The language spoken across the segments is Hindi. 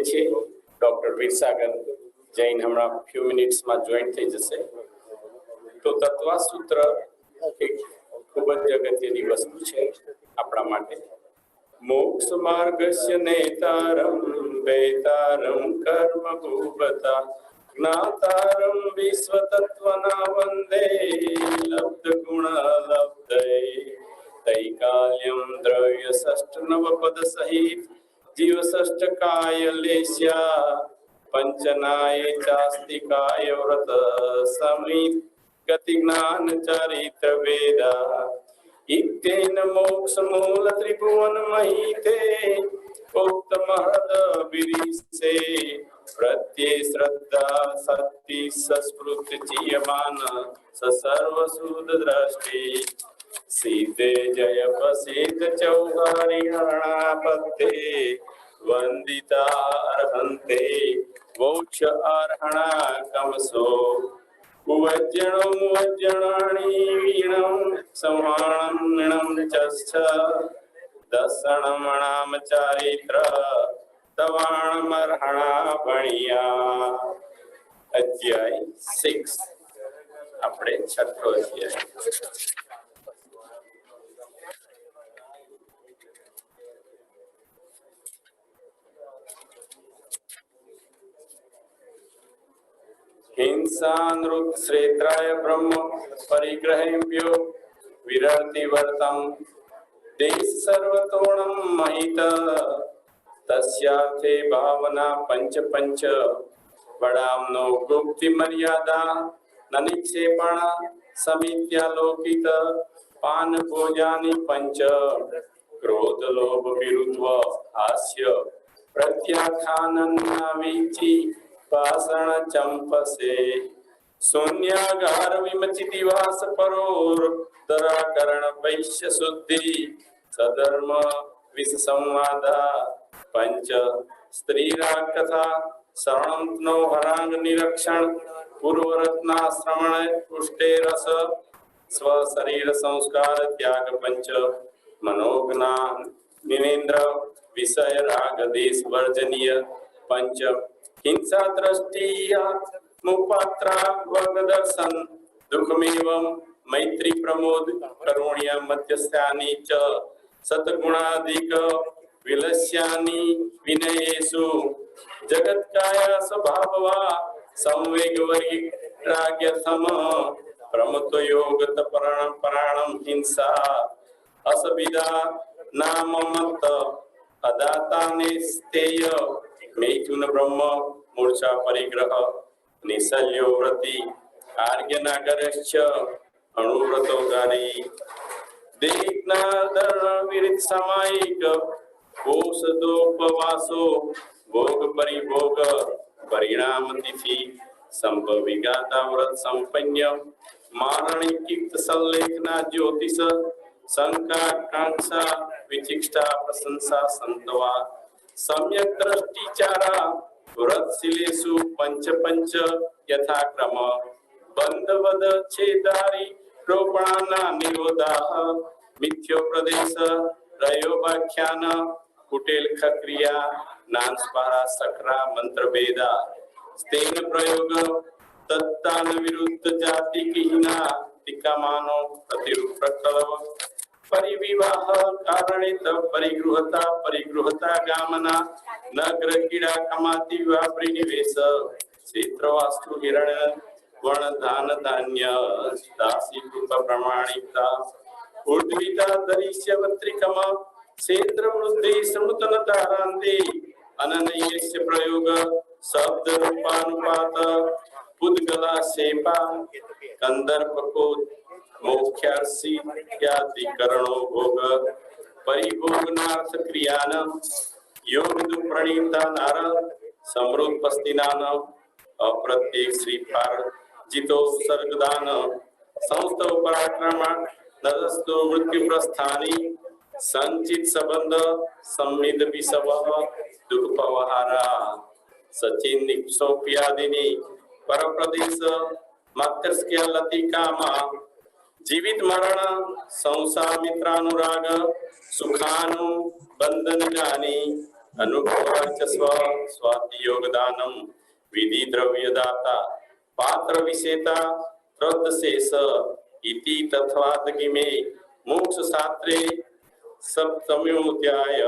છે ડોક્ટર વીરસાગર જૈન હમણાં ફ્યુ મિનિટ્સમાં જોઈન થઈ જશે. તો તત્વાસૂત્ર એક ખૂબ જ અગત્યની વસ્તુ છે આપણા માટે. મોક્ષ માર્ગસ્ય નેતારમ વેતારમ કર્મ ભૂપતા જ્ઞાતારમ વિશ્વ તત્વના વંદે લબ્ધ ગુણ લબ્ધે તૈકાલ્યમ દ્રવ્ય ષષ્ઠ નવ પદ સહિત જીવ ષષ્ઠ કાય લેસ્યા પંચનાય ચાસ્તિકાય વ્રત સમિત ગતિ જ્ઞાન ચરિત્ર વેદા ઇત્તેન મોક્ષ મૂલ ત્રિભુવન મહિતે ઉક્ત મહદ વિરિસે પ્રત્યે શ્રદ્ધા શક્તિ સસ્પૃત ચીયમાન સર્વ સુદ દ્રષ્ટિ સીતે જય પ્રસિદ્ધ ચૌહારિહરણાપતે વંદિતા અર્હંતે મોક્ષ અર્હણા કમસો ઉવજ્જણો મુવજ્જણાણી વીણમ સંહાણમ ચસ્છ દસણમણામ ચારિત્ર તવાણમર્હણા ભણિયા. અધ્યાય 6 આપણે છઠ્ઠો અધ્યાય. हिंसानृत श्रेत्राय ब्रह्म परिग्रहेभ्यो विरति वर्तम देश सर्वतोणम महित तस्यार्थे भावना पंच पंच बड़ामनो गुप्ति मर्यादा ननिक्षेपण समित्यालोकित पान भोजानि पंच क्रोध लोभ विरुद्ध हास्य प्रत्याख्याननावीची पाषण चंपसे शून्यागार विमचित वास परोर दराकरण वैश्य शुद्धि सधर्म विष संवादा पंच स्त्री कथा शरणो हरांग निरक्षण पूर्वरत्नाश्रमण पुष्टे रस स्व शरीर संस्कार त्याग पंच मनोज्ञान निनेन्द्र विषय राग देश वर्जनीय पंच हिंसा दृष्टिया मुपात्रा वर्गदर्शन दुखमेवं मैत्री प्रमोद करुण्या मध्यस्थानि च सतगुणाधिक विलस्यानि विनयेषु जगत्काया स्वभाववा संवेग वैराग्यथम प्रमत्व योग पराणम हिंसा असविदा नाम मत अदाताने स्थेय मैथुन ब्रह्म मूर्छा परिग्रह निसल्यो व्रति आर्यनागरश्च अणुव्रतो गारी देहनादर विरित सामायिक औषधोपवासो भोग परिभोग परिणाम तिथि संभविगाता व्रत संपन्न मारणिकित संलेखना ज्योतिष शंका कांक्षा विचिष्टा प्रशंसा संतवा सम्यक दृष्टिचारा व्रतशीलेषु पंच पंच यथाक्रम बंधवद छेदारी रोपणाना निरोधाः मिथ्योपदेश रयोपाख्यान कुटेल खक्रिया नांस्पारा सकरा मंत्र वेदा स्तेन प्रयोग तत्तान विरुद्ध जाति किहिना टीकामानो प्रतिरूपकलव परिविवाह कारणेत परिगृहता गामना नगर कीड़ा कमाती वापरी निवेश क्षेत्रवास्तु हिरण्य वर्ण धान धान्य दासी कृप प्रमाणिकता ऊर्ध्विता दरिष्यवत्रिकम क्षेत्र वृद्धि समृतन तारांते अननयस्य प्रयोग शब्द रूपानुपात पुद्गला शेपा कंदर्पको मोक्षार्षि इत्यादिकरणो भोग परिभोगनार्थ क्रियान योग प्रणीता नार समृद्ध पस्तिनान अप्रत्येक श्रीपार जितो सर्गदान संस्थ पराक्रम नदस्तो मृत्यु प्रस्थानी संचित संबंध सम्मिद विषव दुख पवहारा सचिन निक्षोप्यादिनी परप्रदेश मातृस्क्या लतिकामा जीवित मरण संसार मित्रानुराग सुखानु बंधन गानी अनुग्रहवर्चस्व स्वाति योगदानम विधि द्रव्यदाता पात्र विशेता रद्दशेष इति तथादगि में मोक्ष शास्त्रे सप्तम्योऽध्याय।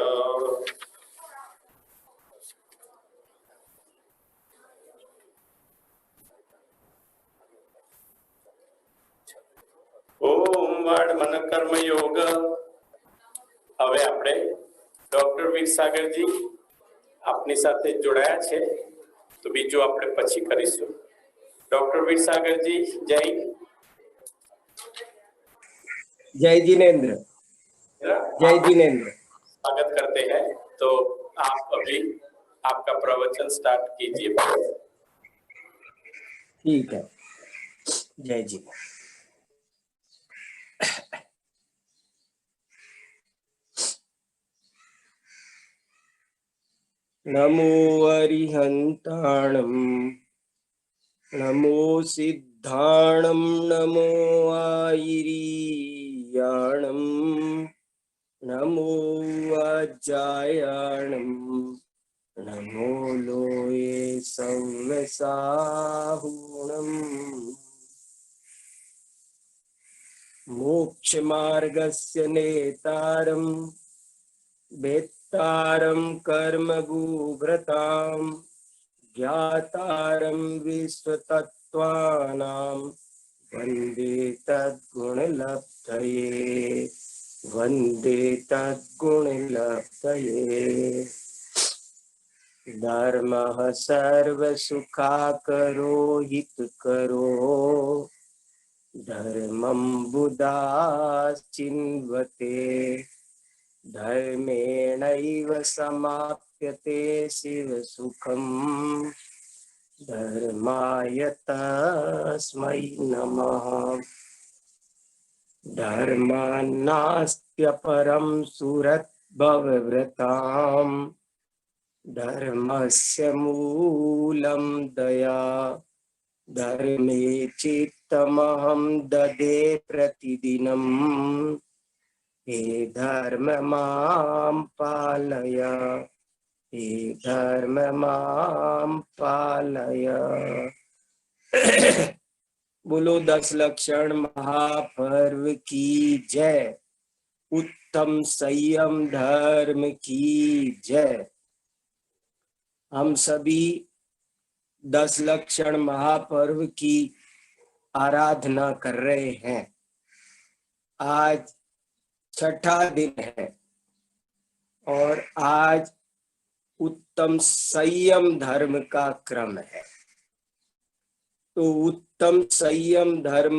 ओम वाड मन कर्म योग। હવે આપણે ડોક્ટર વિરસાગરજી આપની સાથે જોડાયા છે, તો બીજું આપણે પછી કરીશું। डॉक्टर विरसागरजी जय। जय जिनेन्द्र। जय जिनेन्द्र। स्वागत करते हैं। तो आप अभी आपका प्रवचन स्टार्ट कीजिए। ठीक है। जय जी। नमो अरिहंताणं नमो सिद्धाणं नमो आयिरीयाणं नमो अजायाणं नमो लोये संवसाहुणम् मोक्षमार्गस्य नेतारं वेत्तारं कर्मभूभृतां ज्ञातारं विश्वतत्त्वानां वन्दे तद्गुणलब्धये वन्दे तद्गुणलब्धये। धर्मः सर्वसुखाकरो हितकरो धर्मं बुधाश्चिन्वते धर्मेणैव समाप्यते शिवसुखम् धर्माय तस्मै नमः। धर्मान्नास्त्यपरं सुहृद्भवभृतां धर्मस्य मूलं दया धर्मे चित्तमहं ददे प्रतिदिनम् हे धर्म मां पालय हे धर्म मां पालय। बोलो 10 लक्षण महापर्व की जय। उत्तम संयम धर्म की जय। हम सभी 10 लक्षण महापर्व की आराधना कर रहे हैं। आज छठा दिन है और आज उत्तम संयम धर्म का क्रम है। तो उत्तम संयम धर्म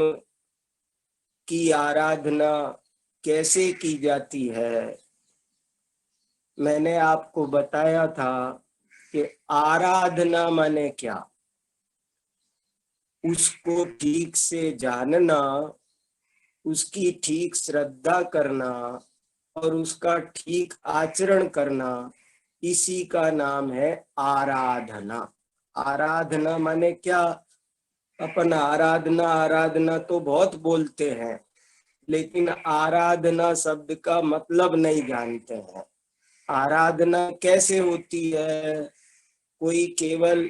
की आराधना कैसे की जाती है, मैंने आपको बताया था कि आराधना माने क्या। उसको ठीक से जानना, उसकी ठीक श्रद्धा करना और उसका ठीक आचरण करना, इसी का नाम है आराधना। आराधना माने क्या। अपन आराधना आराधना तो बहुत बोलते हैं, लेकिन आराधना शब्द का मतलब नहीं जानते हैं। आराधना कैसे होती है। कोई केवल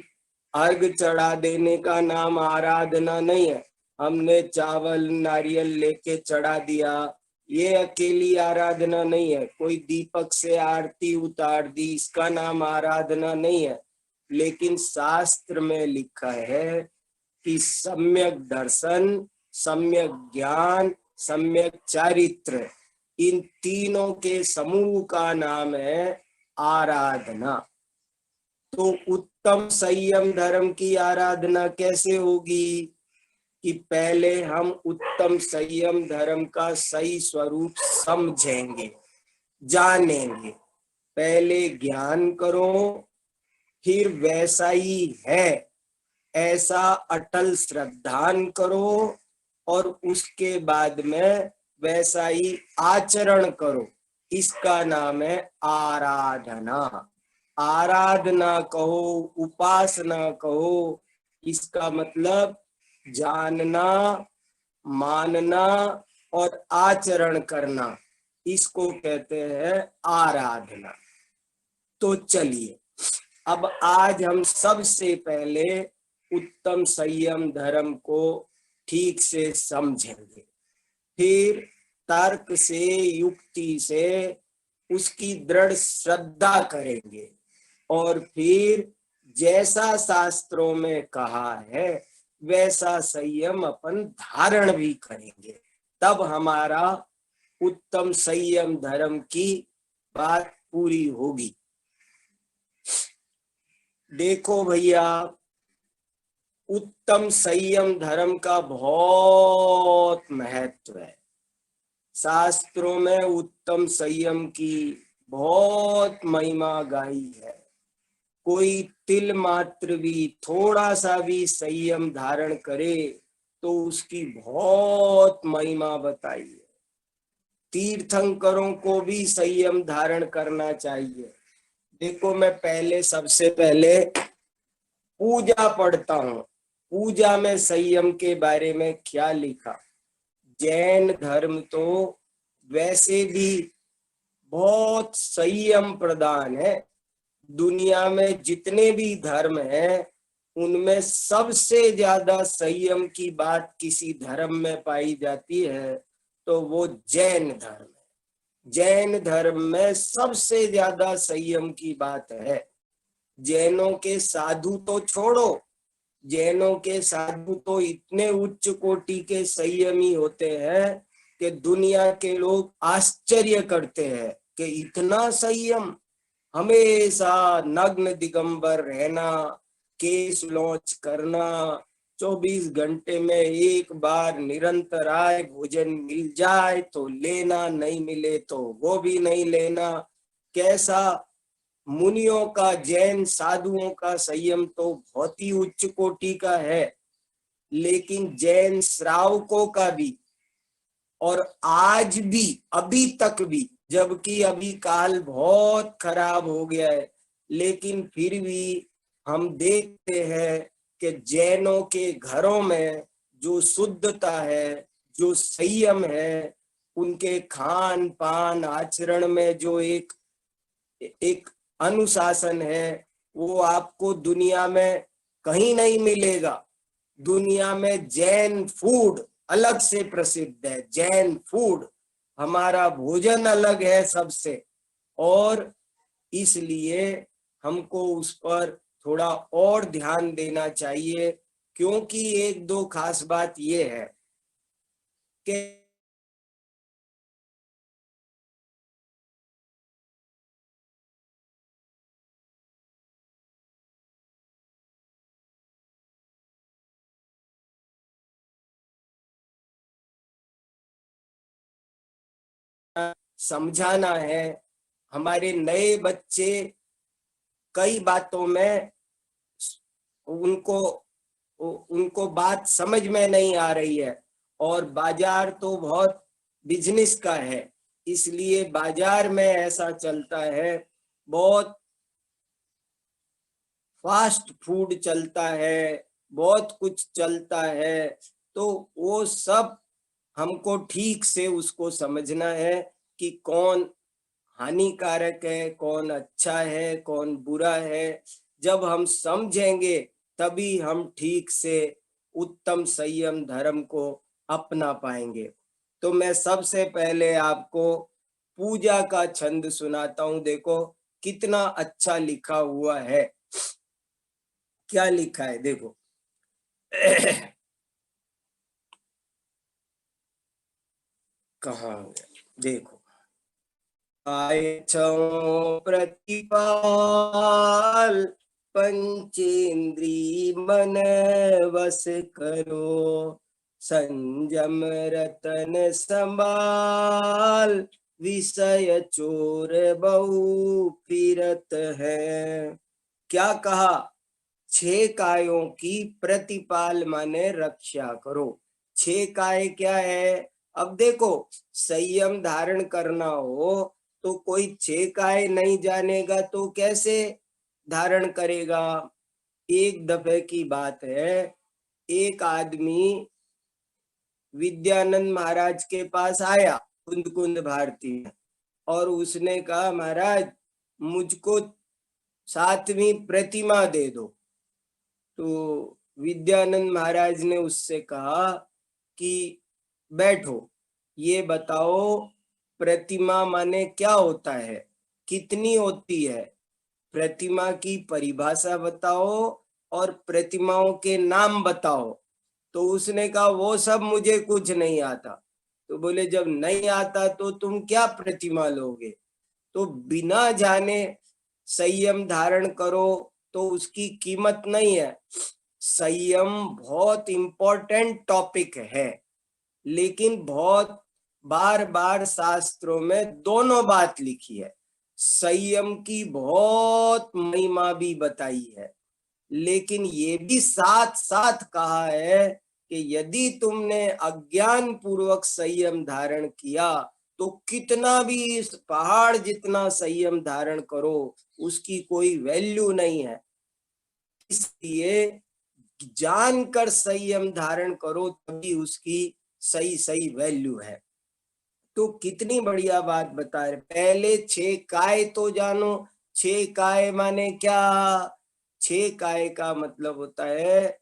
अर्घ चढ़ा देने का नाम आराधना नहीं है। हमने चावल नारियल लेके चढ़ा दिया, ये अकेली आराधना नहीं है। कोई दीपक से आरती उतार दी, इसका नाम आराधना नहीं है। लेकिन शास्त्र में लिखा है कि सम्यक दर्शन, सम्यक ज्ञान, सम्यक चारित्र, इन तीनों के समूह का नाम है आराधना। तो उत्तम संयम धर्म की आराधना कैसे होगी कि पहले हम उत्तम संयम धर्म का सही स्वरूप समझेंगे, जानेंगे। पहले ज्ञान करो, फिर वैसा ही है ऐसा अटल श्रद्धान करो और उसके बाद में वैसा ही आचरण करो। इसका नाम है आराधना। आराधना कहो, उपासना कहो, इसका मतलब जानना, मानना और आचरण करना, इसको कहते हैं आराधना। तो चलिए अब आज हम सबसे पहले उत्तम संयम धर्म को ठीक से समझेंगे, फिर तर्क से युक्ति से उसकी दृढ़ श्रद्धा करेंगे और फिर जैसा शास्त्रों में कहा है वैसा संयम अपन धारण भी करेंगे। तब हमारा उत्तम संयम धर्म की बात पूरी होगी। देखो भैया, उत्तम संयम धर्म का बहुत महत्व है। शास्त्रों में उत्तम संयम की बहुत महिमा गाई है। कोई तिल मात्र भी, थोड़ा सा भी संयम धारण करे तो उसकी बहुत महिमा बताई है। तीर्थंकरों को भी संयम धारण करना चाहिए। देखो, मैं सबसे पहले पूजा पढ़ता हूँ। पूजा में संयम के बारे में क्या लिखा। जैन धर्म तो वैसे भी बहुत संयम प्रधान है। दुनिया में जितने भी धर्म हैं उनमें सबसे ज्यादा संयम की बात किसी धर्म में पाई जाती है तो वो जैन धर्म है। जैन धर्म में सबसे ज्यादा संयम की बात है। जैनों के साधु तो छोड़ो, जैनों के साधु तो इतने उच्च कोटि के संयमी होते हैं कि दुनिया के लोग आश्चर्य करते हैं कि इतना संयम, हमेशा नग्न दिगंबर रहना, केश लॉन्च करना, 24 घंटे में एक बार निरंतर आय भोजन मिल जाए तो लेना, नहीं मिले तो वो भी नहीं लेना। कैसा मुनियों का, जैन साधुओं का संयम तो बहुत ही उच्च कोटि का है। लेकिन जैन श्रावकों का भी, और आज भी, अभी तक भी, जबकि अभी काल बहुत खराब हो गया है, लेकिन फिर भी हम देखते हैं कि जैनों के घरों में जो शुद्धता है, जो संयम है, उनके खान पान आचरण में जो एक एक अनुशासन है, वो आपको दुनिया में कहीं नहीं मिलेगा। दुनिया में जैन फूड अलग से प्रसिद्ध है। जैन फूड, हमारा भोजन अलग है सबसे, और इसलिए हमको उस पर थोड़ा और ध्यान देना चाहिए। क्योंकि एक दो खास बात ये है कि समझाना है। हमारे नए बच्चे कई बातों में उनको उनको बात समझ में नहीं आ रही है, और बाजार तो बहुत बिजनेस का है, इसलिए बाजार में ऐसा चलता है, बहुत फास्ट फूड चलता है, बहुत कुछ चलता है। तो वो सब हमको ठीक से उसको समझना है कि कौन हानिकारक है, कौन अच्छा है, कौन बुरा है। जब हम समझेंगे तभी हम ठीक से उत्तम संयम धर्म को अपना पाएंगे। तो मैं सबसे पहले आपको पूजा का छंद सुनाता हूं। देखो कितना अच्छा लिखा हुआ है। क्या लिखा है देखो। कहाँ गया? देखो, आए छो प्रतिपाल, पंचेंद्री मन वस करो, संयम रतन संभाल, विषय चोर बहु फिरत है। क्या कहा? 6 कायों की प्रतिपाल माने रक्षा करो। 6 काय क्या है? अब देखो, संयम धारण करना हो तो कोई 6 काय नहीं जानेगा तो कैसे धारण करेगा। एक दफे की बात है, एक आदमी विद्यानंद महाराज के पास आया, कुंद कुंद भारती में, और उसने कहा, महाराज मुझको सातवीं प्रतिमा दे दो। तो विद्यानंद महाराज ने उससे कहा कि बैठो, ये बताओ प्रतिमा माने क्या होता है, कितनी होती है, प्रतिमा की परिभाषा बताओ और प्रतिमाओं के नाम बताओ। तो उसने कहा वो सब मुझे कुछ नहीं आता। तो बोले जब नहीं आता तो तुम क्या प्रतिमा लोगे? तो बिना जाने संयम धारण करो तो उसकी कीमत नहीं है। संयम बहुत इंपॉर्टेंट टॉपिक है, लेकिन बहुत बार बार शास्त्रों में दोनों बात लिखी है। संयम की बहुत महिमा भी बताई है, लेकिन ये भी साथ साथ कहा है कि यदि तुमने अज्ञान पूर्वक संयम धारण किया तो कितना भी इस पहाड़ जितना संयम धारण करो उसकी कोई वैल्यू नहीं है। इसलिए जानकर संयम धारण करो तभी उसकी सही सही वैल्यू है। तो कितनी बढ़िया बात बता रहे। पहले 6 काय तो जानो। 6 काय माने क्या? 6 काय का मतलब होता है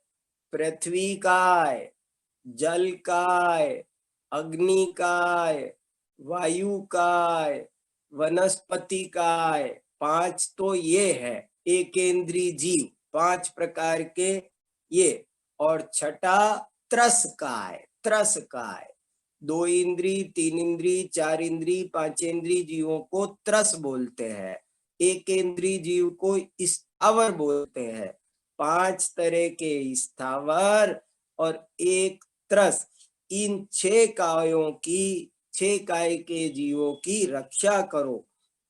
पृथ्वी काय, जल काय, अग्नि काय, वायु काय, वनस्पति काय। 5 तो ये है, एकेंद्रीय जीव 5 प्रकार के ये। और छठा त्रस काय, त्रस काय। 2 इंद्री, 3 इंद्री, 4 इंद्री, 5 इंद्री जीवों को त्रस बोलते हैं। एक इंद्री जीव को स्थावर बोलते हैं। 5 तरह के स्थावर और एक त्रस। इन 6 कायों की, 6 काय के जीवों की रक्षा करो।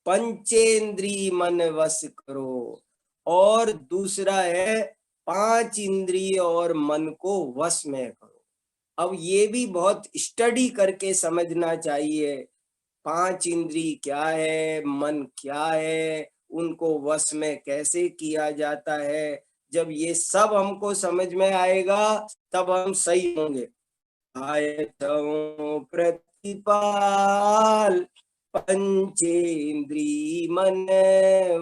पंचेंद्री मन वश करो। और दूसरा है 5 इंद्रिय और मन को वश में करो। अब ये भी बहुत स्टडी करके समझना चाहिए। 5 इंद्री क्या है, मन क्या है, उनको वश में कैसे किया जाता है। जब ये सब हमको समझ में आएगा तब हम सही होंगे। आयतों प्रतिपाल पंचेंद्री मन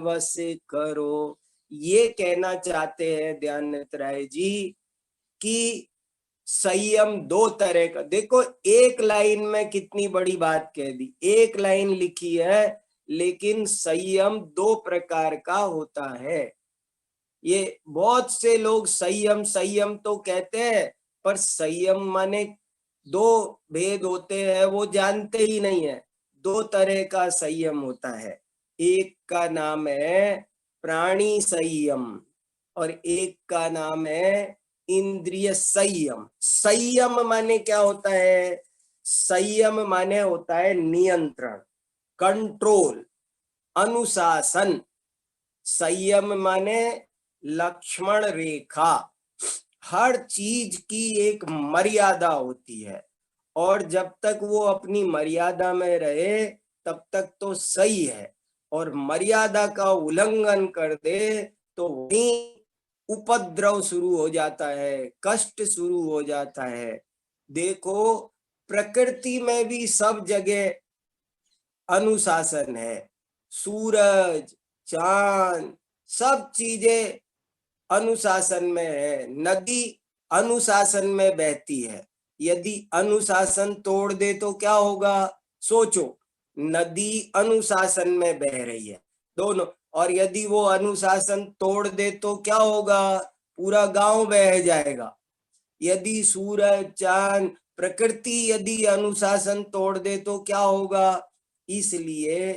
वश करो। ये कहना चाहते हैं ध्याननाथ राय जी कि संयम 2 तरह का। देखो एक लाइन में कितनी बड़ी बात कह दी, एक लाइन लिखी है, लेकिन संयम 2 प्रकार का होता है। ये बहुत से लोग संयम संयम तो कहते हैं, पर संयम माने 2 भेद होते हैं वो जानते ही नहीं है। 2 तरह का संयम होता है। एक का नाम है प्राणी संयम और एक का नाम है इंद्रिय संयम। संयम माने क्या होता है? संयम माने होता है नियंत्रण, कंट्रोल, अनुशासन। संयम माने लक्ष्मण रेखा। हर चीज की एक मर्यादा होती है और जब तक वो अपनी मर्यादा में रहे तब तक तो सही है, और मर्यादा का उल्लंघन कर दे तो वहीं उपद्रव शुरू हो जाता है, कष्ट शुरू हो जाता है। देखो प्रकृति में भी सब जगह अनुशासन है। सूरज, चांद, सब चीजें अनुशासन में है। नदी अनुशासन में बहती है। यदि अनुशासन तोड़ दे तो क्या होगा? सोचो, नदी अनुशासन में बह रही है दोनों, और यदि वो अनुशासन तोड़ दे तो क्या होगा? पूरा गांव बह जाएगा। यदि सूरज, चांद, प्रकृति यदि अनुशासन तोड़ दे तो क्या होगा? इसलिए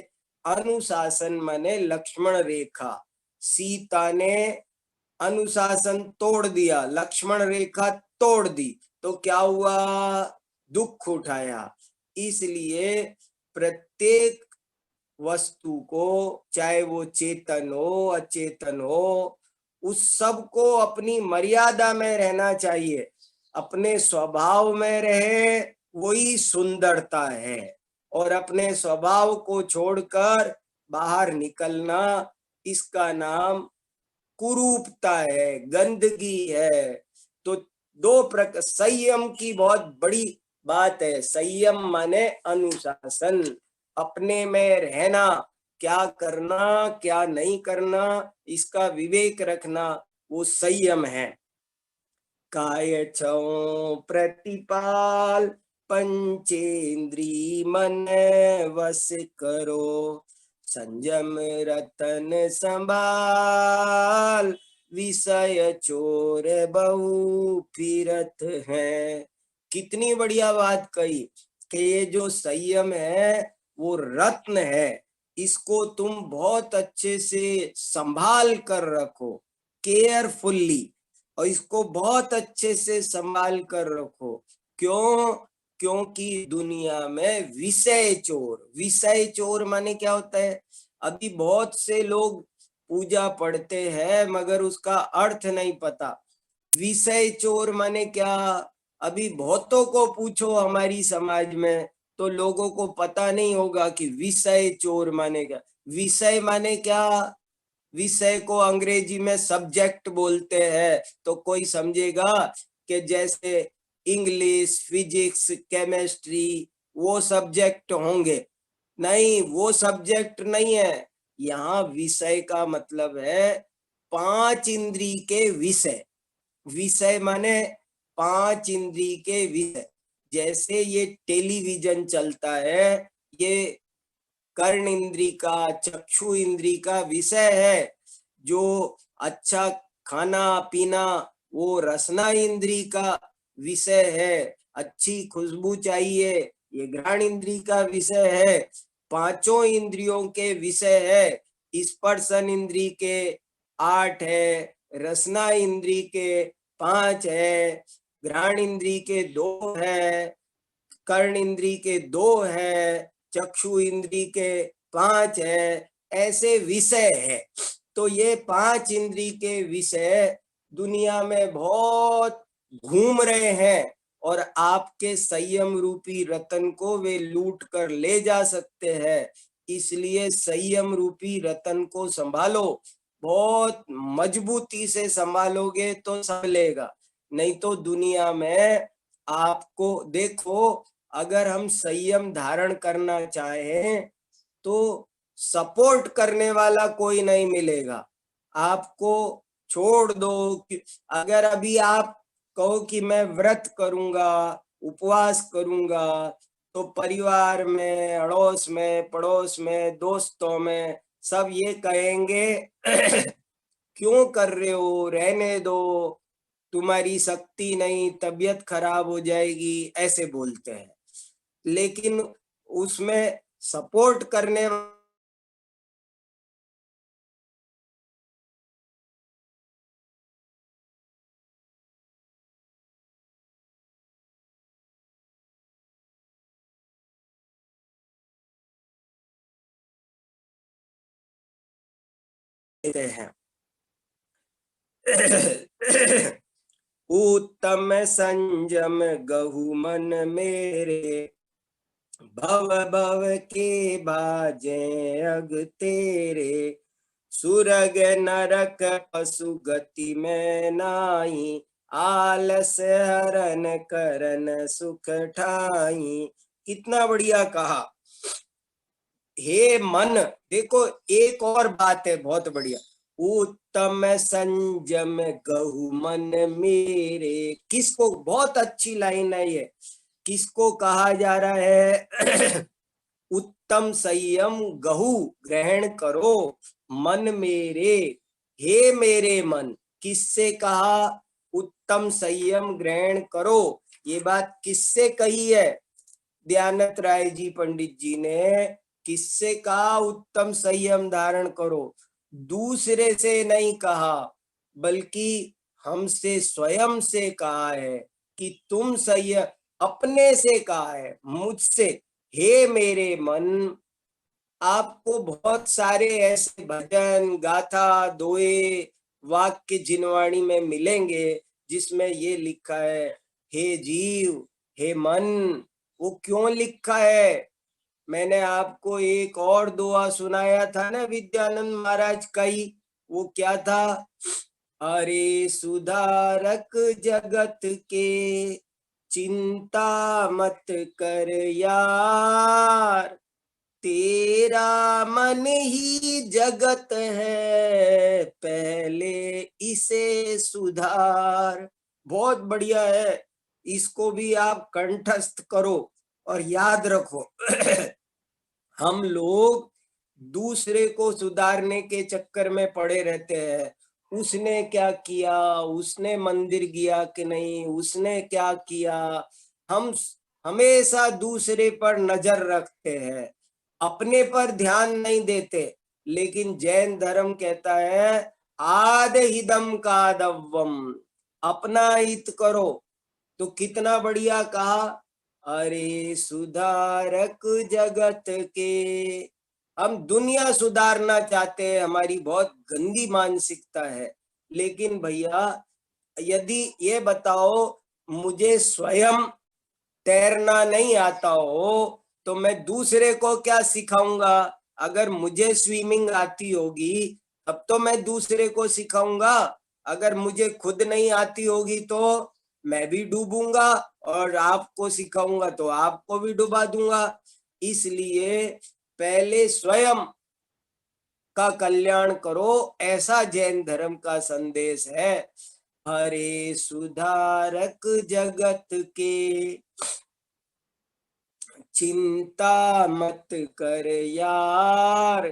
अनुशासन माने लक्ष्मण रेखा। सीता ने अनुशासन तोड़ दिया, लक्ष्मण रेखा तोड़ दी तो क्या हुआ? दुख उठाया। इसलिए प्रत्येक वस्तु को, चाहे वो चेतन हो अचेतन हो, उस सब को अपनी मर्यादा में रहना चाहिए। अपने स्वभाव में रहे वही सुंदरता है, और अपने स्वभाव को छोड़कर बाहर निकलना, इसका नाम कुरूपता है, गंदगी है। तो 2 प्रकार संयम की बहुत बड़ी बात है। संयम माने अनुशासन, अपने में रहना क्या करना क्या नहीं करना, इसका विवेक रखना, वो संयम है। काय छौ प्रतिपाल पंचेंद्री मन वश करो, संयम रतन संभाल, विषय चोर बहु फिरत है। कितनी बढ़िया बात कही कि ये जो संयम है वो रत्न है, इसको तुम बहुत अच्छे से संभाल कर रखो, केयरफुल्ली, और इसको बहुत अच्छे से संभाल कर रखो। क्यों? क्योंकि दुनिया में विषय चोर माने क्या होता है? अभी बहुत से लोग पूजा पढ़ते हैं मगर उसका अर्थ नहीं पता। विषय चोर माने क्या? अभी बहुतों को पूछो हमारी समाज में तो लोगों को पता नहीं होगा कि विषय चोर माने क्या। विषय माने क्या? विषय को अंग्रेजी में सब्जेक्ट बोलते हैं, तो कोई समझेगा कि जैसे इंग्लिश, फिजिक्स, केमिस्ट्री वो सब्जेक्ट होंगे। नहीं, वो सब्जेक्ट नहीं है। यहाँ विषय का मतलब है पांच इंद्री के विषय। विषय माने पांच इंद्री के विषय। जैसे ये टेलीविजन चलता है, ये कर्ण इंद्री का, चक्षु इंद्री का विषय है। जो अच्छा खाना पीना, वो रसना इंद्री का विषय है। अच्छी खुशबू चाहिए, ये घ्राण इंद्री का विषय है। पांचों इंद्रियों के विषय है। स्पर्शन इंद्री के 8 है, रसना इंद्री के 5 है, घ्राण इंद्री के 2 है, कर्ण इंद्री के 2 है, चक्षु इंद्री के 5 है। ऐसे विषय है। तो ये 5 इंद्री के विषय दुनिया में बहुत घूम रहे हैं और आपके संयम रूपी रतन को वे लूट कर ले जा सकते हैं। इसलिए संयम रूपी रतन को संभालो, बहुत मजबूती से संभालोगे तो संभलेगा। नहीं तो दुनिया में आपको देखो, अगर हम संयम धारण करना चाहें तो सपोर्ट करने वाला कोई नहीं मिलेगा। आपको छोड़ दो अगर अभी आप कहो कि मैं व्रत करूंगा, उपवास करूंगा, तो परिवार में, अड़ोस में, पड़ोस में, दोस्तों में सब ये कहेंगे क्यों कर रहे हो, रहने दो, तुम्हारी शक्ति नहीं, तबीयत खराब हो जाएगी, ऐसे बोलते हैं। लेकिन उसमें सपोर्ट करने वाले हैं। उत्तम संयम गहु मन मेरे, भव भव के बाजे अग तेरे, सुरग नरक पशु गति में नाई, आलस हरन करन सुख ठाई। कितना बढ़िया कहा। हे मन, देखो एक और बात है बहुत बढ़िया। उत्तम संयम गहु मन मेरे, किसको, बहुत अच्छी लाइन है ये, किसको कहा जा रहा है? उत्तम संयम गहु ग्रहण करो मन मेरे। हे मेरे मन, किससे कहा उत्तम संयम ग्रहण करो? ये बात किससे कही है? दयानंद राय जी पंडित जी ने किससे कहा उत्तम संयम धारण करो? दूसरे से नहीं कहा, बल्कि हमसे स्वयं से कहा है कि तुम संयम, अपने से कहा है, मुझसे। हे मेरे मन, आपको बहुत सारे ऐसे भजन, गाथा, दोहे, वाक्य जिनवाणी में मिलेंगे जिसमें ये लिखा है हे जीव, हे मन। वो क्यों लिखा है? मैंने आपको एक और दुआ सुनाया था ना विद्यानंद महाराज का ही, वो क्या था? अरे सुधारक जगत के, चिंता मत कर यार, तेरा मन ही जगत है, पहले इसे सुधार। बहुत बढ़िया है, इसको भी आप कंठस्थ करो और याद रखो। हम लोग दूसरे को सुधारने के चक्कर में पड़े रहते हैं। उसने क्या किया, उसने मंदिर गया कि नहीं, उसने क्या किया। हम हमेशा दूसरे पर नजर रखते हैं, अपने पर ध्यान नहीं देते। लेकिन जैन धर्म कहता है आद हिदम कादव्वम, अपना हित करो। तो कितना बढ़िया कहा, अरे सुधारक जगत के। हम दुनिया सुधारना चाहते हैं, हमारी बहुत गंदी मानसिकता है। लेकिन भैया यदि ये बताओ मुझे स्वयं तैरना नहीं आता हो तो मैं दूसरे को क्या सिखाऊंगा। अगर मुझे स्विमिंग आती होगी तब तो मैं दूसरे को सिखाऊंगा। अगर मुझे खुद नहीं आती होगी तो मैं भी डूबूंगा, और आपको सिखाऊंगा तो आपको भी डुबा दूंगा। इसलिए पहले स्वयं का कल्याण करो, ऐसा जैन धर्म का संदेश है। हरे सुधारक जगत के, चिंता मत कर यार,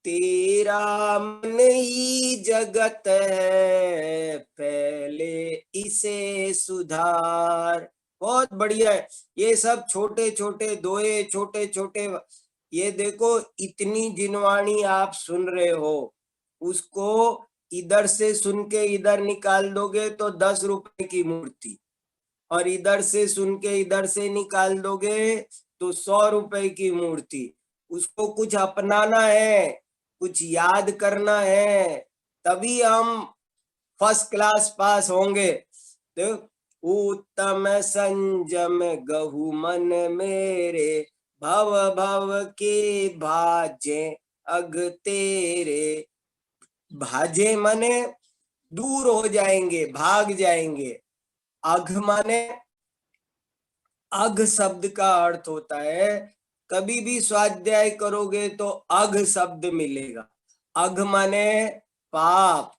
तेरा मन ही जगत है, पहले इसे सुधार। बहुत बढ़िया है। ये सब छोटे छोटे दोहे, छोटे छोटे, ये देखो इतनी जिनवाणी आप सुन रहे हो, उसको इधर से सुन के इधर निकाल दोगे तो 10 रुपए की मूर्ति, और इधर से सुन के इधर से निकाल दोगे तो 100 रुपए की मूर्ति। उसको कुछ अपनाना है, कुछ याद करना है, तभी हम फर्स्ट क्लास पास होंगे। तो उत्तम संजम गहु मन मेरे, भव भव के भाजे अग तेरे। भाजे माने दूर हो जाएंगे, भाग जाएंगे। अघ माने, अघ शब्द का अर्थ होता है, कभी भी स्वाध्याय करोगे तो अघ शब्द मिलेगा। अघ माने पाप।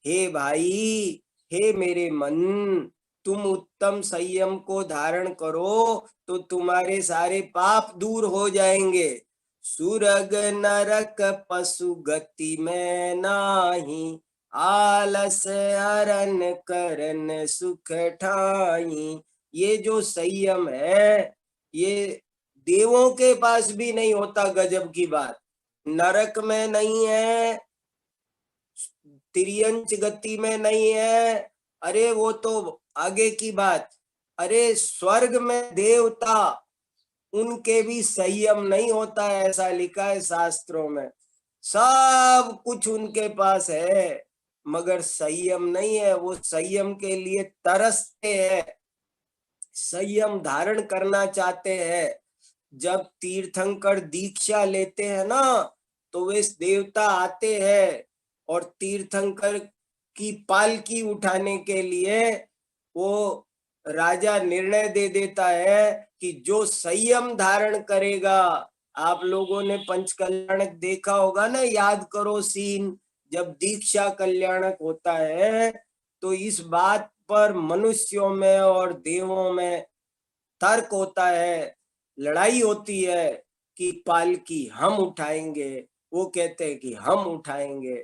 हे भाई, हे मेरे मन, तुम उत्तम संयम को धारण करो तो तुम्हारे सारे पाप दूर हो जाएंगे। सुरग नरक पशु गति में नाही, आलस हरन करन सुख ठाई। ये जो संयम है ये देवों के पास भी नहीं होता, गजब की बात। नरक में नहीं है, तिर्यंच गति में नहीं है, अरे वो तो आगे की बात। अरे स्वर्ग में देवता, उनके भी संयम नहीं होता है, ऐसा लिखा है शास्त्रों में। सब कुछ उनके पास है मगर संयम नहीं है, वो संयम के लिए तरसते हैं, संयम धारण करना चाहते हैं। जब तीर्थंकर दीक्षा लेते हैं ना तो वे देवता आते हैं और तीर्थंकर की पालकी उठाने के लिए वो राजा निर्णय दे देता है कि जो संयम धारण करेगा। आप लोगों ने पंचकल्याणक देखा होगा ना, याद करो सीन, जब दीक्षा कल्याणक होता है तो इस बात पर मनुष्यों में और देवों में तर्क होता है, लड़ाई होती है कि पालकी हम उठाएंगे, वो कहते हैं कि हम उठाएंगे।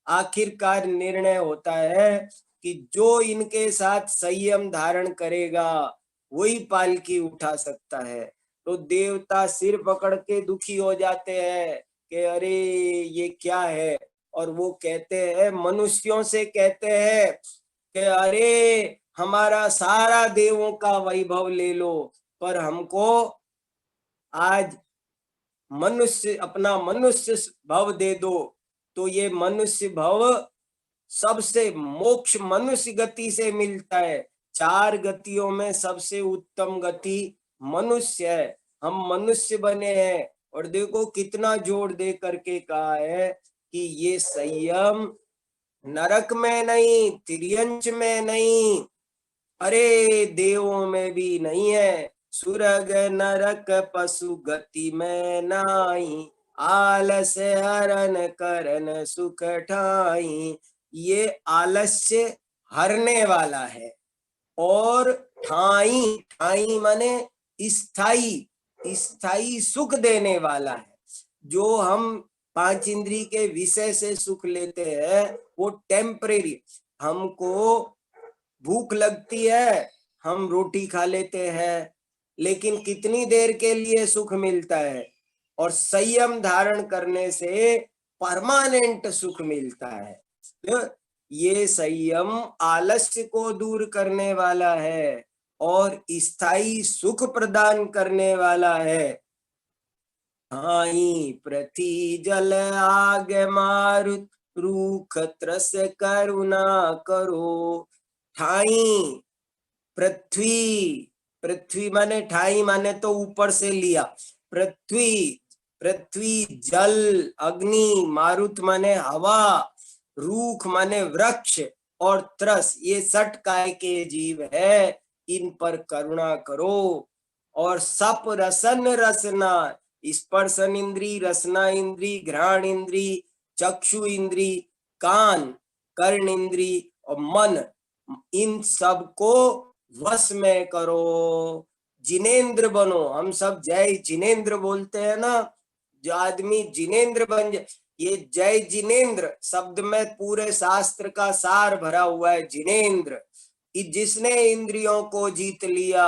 आखिरकार निर्णय होता है कि जो इनके साथ संयम धारण करेगा वही पालकी उठा सकता है। तो देवता सिर पकड़ के दुखी हो जाते हैं कि अरे ये क्या है, और वो कहते हैं, मनुष्यों से कहते हैं कि अरे हमारा सारा देवों का वैभव ले लो पर हमको आज मनुष्य, अपना मनुष्य भव दे दो। तो ये मनुष्य भव सबसे मोक्ष मनुष्य गति से मिलता है। 4 गतियों में सबसे उत्तम गति मनुष्य है, हम मनुष्य बने हैं। और देखो कितना जोर दे करके कहा है कि ये संयम नरक में नहीं, तिर्यंच में नहीं, अरे देवों में भी नहीं है, सुरग नरक पशु गति में नाई, आलस हरन करन सुख ठाई। ये आलस्य हरने वाला है और ठाई, ठाई माने स्थाई, स्थाई सुख देने वाला है। जो हम पांच इंद्री के विषय से सुख लेते हैं वो टेम्परेरी। हमको भूख लगती है, हम रोटी खा लेते हैं, लेकिन कितनी देर के लिए सुख मिलता है। और संयम धारण करने से परमानेंट सुख मिलता है। तो ये संयम आलस्य को दूर करने वाला है और स्थायी सुख प्रदान करने वाला है। ठाई पृथ्वी जल आग मारुत, रूख त्रस करुणा करो। ठाई पृथ्वी, पृथ्वी माने ठाई माने तो ऊपर से लिया। पृथ्वी, पृथ्वी जल अग्नि, मारुत माने हवा, रूख माने वृक्ष और त्रस ये सट काय के जीव है, इन पर करुणा करो। और सप रसन रसना, स्पर्शन इंद्री, रसना इंद्री, घ्राण इंद्री, चक्षु इंद्री, कान, कर्ण इंद्री और मन, इन सब को वश में करो। जिनेंद्र बनो। हम सब जय जिनेंद्र बोलते हैं ना, जो आदमी जिनेंद्र बन जाए। ये जय जिनेंद्र शब्द में पूरे शास्त्र का सार भरा हुआ है। जिनेंद्र, जिसने इंद्रियों को जीत लिया।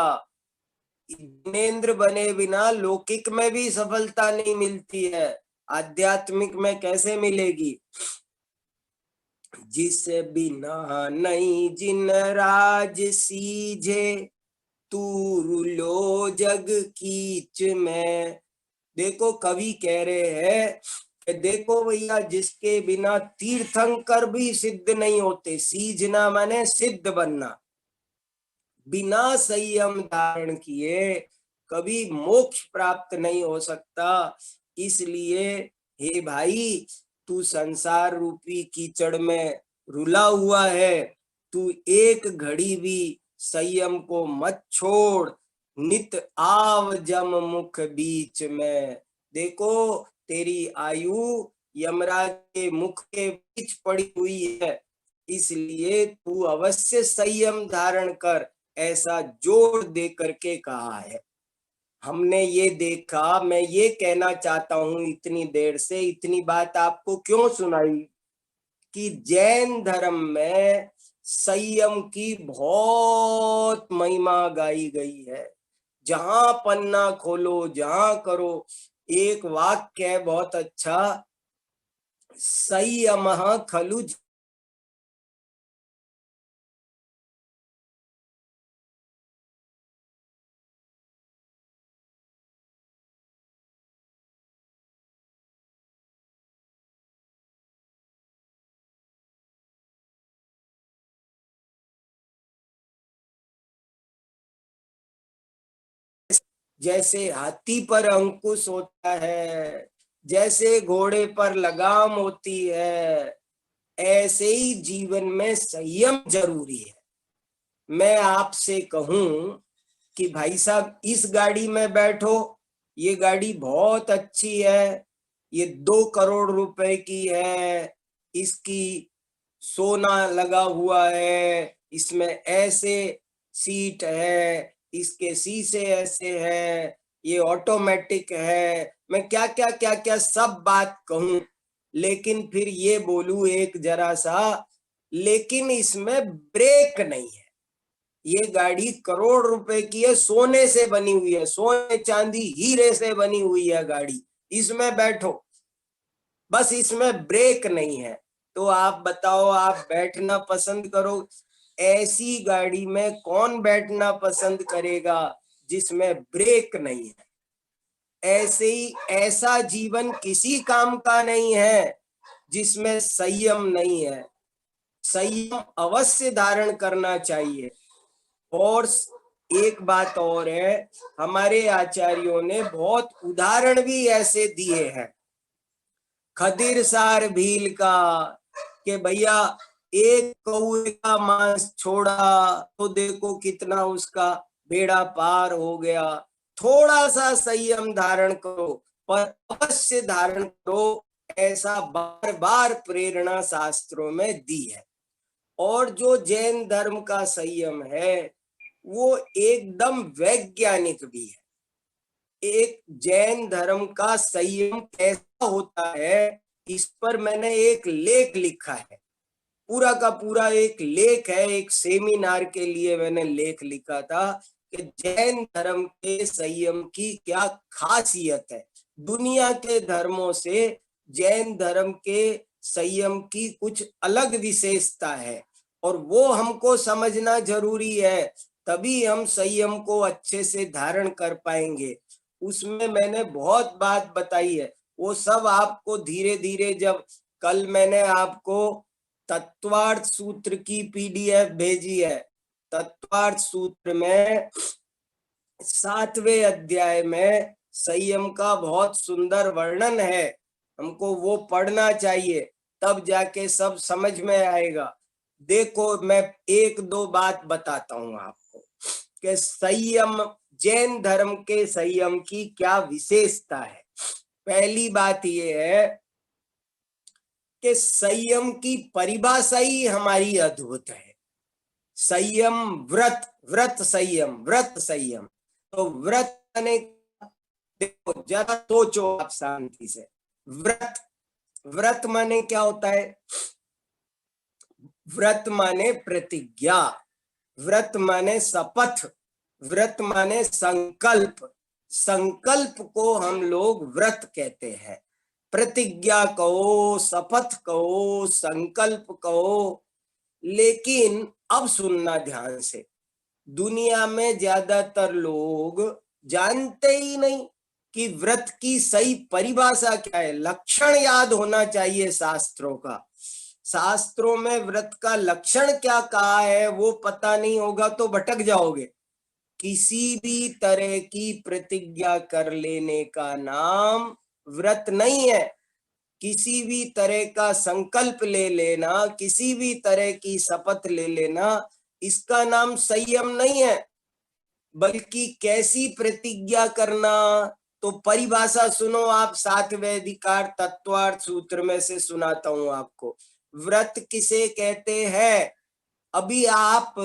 जिनेंद्र बने बिना लौकिक में भी सफलता नहीं मिलती है, आध्यात्मिक में कैसे मिलेगी। जिस बिना नहीं जिन राज सीझे, तू लो जग कीच में। देखो कवि कह रहे हैं कि देखो भैया, जिसके बिना तीर्थंकर भी सिद्ध नहीं होते। सीझना माने सिद्ध बनना। बिना संयम धारण किए कभी मोक्ष प्राप्त नहीं हो सकता। इसलिए हे भाई, तू संसार रूपी कीचड़ में रुला हुआ है, तू एक घड़ी भी संयम को मत छोड़। नित आव जम मुख बीच में। देखो तेरी आयु यमराज के मुख के बीच पड़ी हुई है, इसलिए तू अवश्य संयम धारण कर, ऐसा जोर दे करके कहा है। हमने ये देखा। मैं ये कहना चाहता हूं, इतनी देर से इतनी बात आपको क्यों सुनाई कि जैन धर्म में संयम की बहुत महिमा गाई गई है। जहां पन्ना खोलो, जहां करो, एक वाक्य है बहुत अच्छा, संयमः खलु। जैसे हाथी पर अंकुश होता है, जैसे घोड़े पर लगाम होती है, ऐसे ही जीवन में संयम जरूरी है। मैं आपसे कहूं कि भाई साहब, इस गाड़ी में बैठो, ये गाड़ी बहुत अच्छी है, ये 2 करोड़ रुपए की है, इसकी सोना लगा हुआ है, इसमें ऐसे सीट है, इसके शीशे ऐसे है, ये ऑटोमेटिक है। मैं क्या क्या क्या क्या सब बात कहूं, लेकिन फिर ये बोलूं एक जरा सा, लेकिन इसमें ब्रेक नहीं है। ये गाड़ी करोड़ रुपए की है, सोने से बनी हुई है, सोने चांदी हीरे से बनी हुई है गाड़ी, इसमें बैठो, बस इसमें ब्रेक नहीं है। तो आप बताओ, आप बैठना पसंद करो? ऐसी गाड़ी में कौन बैठना पसंद करेगा जिसमें ब्रेक नहीं है? ऐसे ही ऐसा जीवन किसी काम का नहीं है जिसमें संयम नहीं है। संयम अवश्य धारण करना चाहिए। और एक बात और है, हमारे आचार्यों ने बहुत उदाहरण भी ऐसे दिए हैं। खदिर सार भील का, कि भैया एक कौए का मांस छोड़ा तो देखो कितना उसका बेड़ा पार हो गया, थोड़ा सा संयम धारण करो पर अवश्य धारण करो, ऐसा बार बार प्रेरणा शास्त्रों में दी है। और जो जैन धर्म का संयम है वो एकदम वैज्ञानिक भी है। एक जैन धर्म का संयम कैसा होता है, इस पर मैंने एक लेख लिखा है, पूरा का पूरा एक लेख है, एक सेमिनार के लिए मैंने लेख लिखा था कि जैन धर्म के संयम की क्या खासियत है। दुनिया के धर्मों से जैन धर्म के संयम की कुछ अलग विशेषता है और वो हमको समझना जरूरी है, तभी हम संयम को अच्छे से धारण कर पाएंगे। उसमें मैंने बहुत बात बताई है, वो सब आपको धीरे धीरे, जब कल मैंने आपको तत्वार्थ सूत्र की पीडीएफ भेजी है, तत्वार्थ सूत्र में 7वें अध्याय में संयम का बहुत सुंदर वर्णन है, हमको वो पढ़ना चाहिए, तब जाके सब समझ में आएगा। देखो मैं एक दो बात बताता हूं आपको कि संयम, जैन धर्म के संयम की क्या विशेषता है। पहली बात ये है कि संयम की परिभाषा ही हमारी अद्भुत है। संयम, व्रत, व्रत संयम, व्रत संयम। तो व्रत माने, देखो जरा सोचो आप शांति से, व्रत, व्रत माने क्या होता है? व्रत माने प्रतिज्ञा, व्रत माने शपथ, व्रत माने संकल्प। संकल्प को हम लोग व्रत कहते हैं। प्रतिज्ञा कहो, शपथ कहो, संकल्प कहो। लेकिन अब सुनना ध्यान से, दुनिया में ज्यादातर लोग जानते ही नहीं कि व्रत की सही परिभाषा क्या है। लक्षण याद होना चाहिए शास्त्रों का, शास्त्रों में व्रत का लक्षण क्या कहा है वो पता नहीं होगा तो भटक जाओगे। किसी भी तरह की प्रतिज्ञा कर लेने का नाम व्रत नहीं है। किसी भी तरह का संकल्प ले लेना, किसी भी तरह की शपथ ले लेना, इसका नाम संयम नहीं है। बल्कि कैसी प्रतिज्ञा करना, तो परिभाषा सुनो आप, 7वें अधिकार तत्वार्थ सूत्र में से सुनाता हूं आपको। व्रत किसे कहते हैं? अभी आप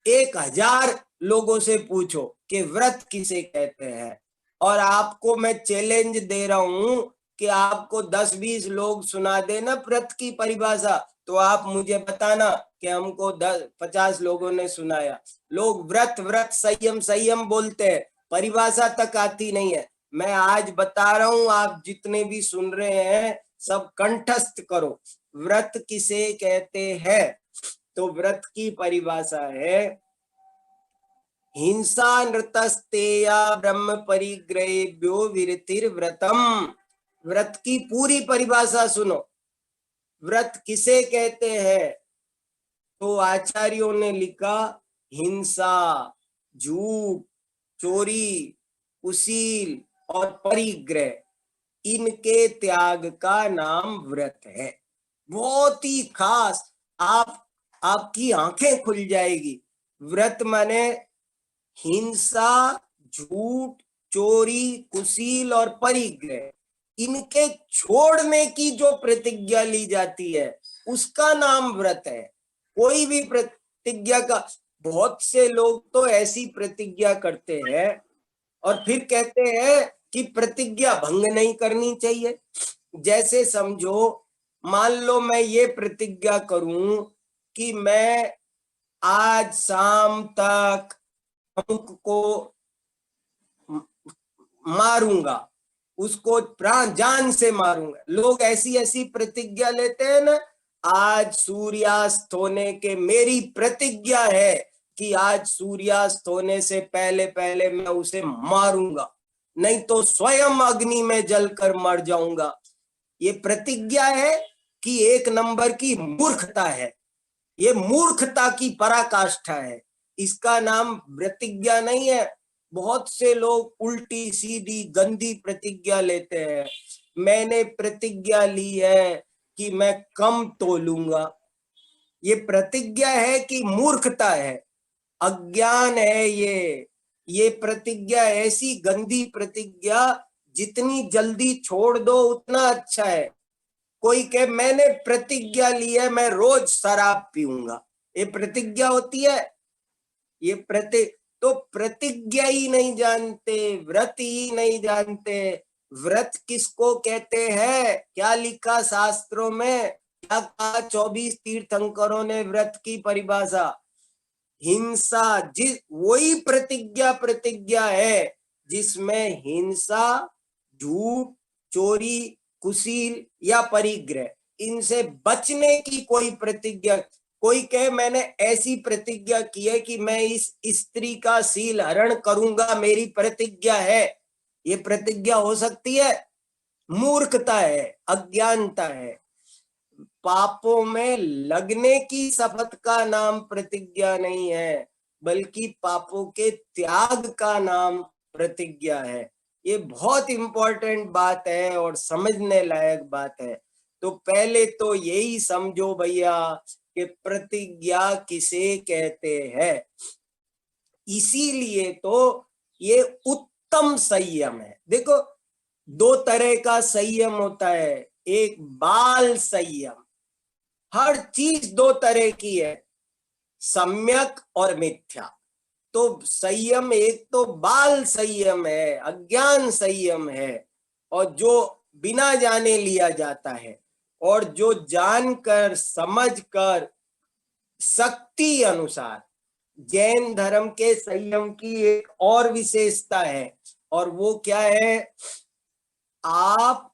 1000 लोगों से पूछो कि व्रत किसे कहते हैं, और आपको मैं चैलेंज दे रहा हूं कि आपको 10-20 लोग सुना देना व्रत की परिभाषा, तो आप मुझे बताना कि हमको 50 लोगों ने सुनाया। लोग व्रत व्रत संयम संयम बोलते हैं, परिभाषा तक आती नहीं है। मैं आज बता रहा हूं, आप जितने भी सुन रहे हैं सब कंठस्थ करो। व्रत किसे कहते हैं? तो व्रत की परिभाषा है, हिंसा नृतस्तेया ब्रह्म परिग्रहेभ्यो विरतिर्व्रतम। व्रत की पूरी परिभाषा सुनो। व्रत किसे कहते हैं? तो आचार्यों ने लिखा, हिंसा, झूठ, चोरी, कुशील और परिग्रह, इनके त्याग का नाम व्रत है। बहुत ही खास, आपकी आंखें खुल जाएगी। व्रत माने हिंसा, झूठ, चोरी, कुशील और परिग्रह, इनके छोड़ने की जो प्रतिज्ञा ली जाती है उसका नाम व्रत है। कोई भी प्रतिज्ञा का, बहुत से लोग तो ऐसी प्रतिज्ञा करते हैं और फिर कहते हैं कि प्रतिज्ञा भंग नहीं करनी चाहिए। जैसे समझो, मान लो मैं ये प्रतिज्ञा करूं कि मैं आज शाम तक अमुक को मारूंगा, उसको प्राण जान से मारूंगा। लोग ऐसी ऐसी प्रतिज्ञा लेते हैं ना, आज सूर्यास्त होने के, मेरी प्रतिज्ञा है कि आज सूर्यास्त होने से पहले पहले मैं उसे मारूंगा, नहीं तो स्वयं अग्नि में जलकर मर जाऊंगा। ये प्रतिज्ञा है कि एक नंबर की मूर्खता है, ये मूर्खता की पराकाष्ठा है। इसका नाम प्रतिज्ञा नहीं है। बहुत से लोग उल्टी सीधी गंदी प्रतिज्ञा लेते हैं। मैंने प्रतिज्ञा ली है कि मैं कम तोलूंगा। ये प्रतिज्ञा है कि मूर्खता है? अज्ञान है ये प्रतिज्ञा ऐसी गंदी प्रतिज्ञा, जितनी जल्दी छोड़ दो उतना अच्छा है। कोई कहे मैंने प्रतिज्ञा ली है मैं रोज शराब पीऊंगा, ये प्रतिज्ञा होती है? ये तो प्रतिज्ञा ही नहीं जानते, व्रत ही नहीं जानते। व्रत किसको कहते हैं? क्या लिखा शास्त्रों में, क्या कहा 24 तीर्थंकरों ने व्रत की परिभाषा? हिंसा, जिस वही प्रतिज्ञा है जिसमें हिंसा, झूठ, चोरी, कुशील या परिग्रह, इनसे बचने की कोई प्रतिज्ञा। कोई कहे मैंने ऐसी प्रतिज्ञा की है कि मैं इस स्त्री का शील हरण करूंगा, मेरी प्रतिज्ञा है, ये प्रतिज्ञा हो सकती है? मूर्खता है, अज्ञानता है। पापों में लगने की शपथ का नाम प्रतिज्ञा नहीं है, बल्कि पापों के त्याग का नाम प्रतिज्ञा है। ये बहुत इंपॉर्टेंट बात है और समझने लायक बात है। तो पहले तो यही समझो भैया कि प्रतिज्ञा किसे कहते हैं। इसीलिए तो ये उत्तम संयम है। देखो, दो तरह का संयम होता है, एक बाल संयम, हर चीज दो तरह की है, सम्यक और मिथ्या। तो संयम एक तो बाल संयम है, अज्ञान संयम है, और जो बिना जाने लिया जाता है, और जो जानकर समझकर शक्ति अनुसार। जैन धर्म के संयम की एक और विशेषता है, और वो क्या है? आप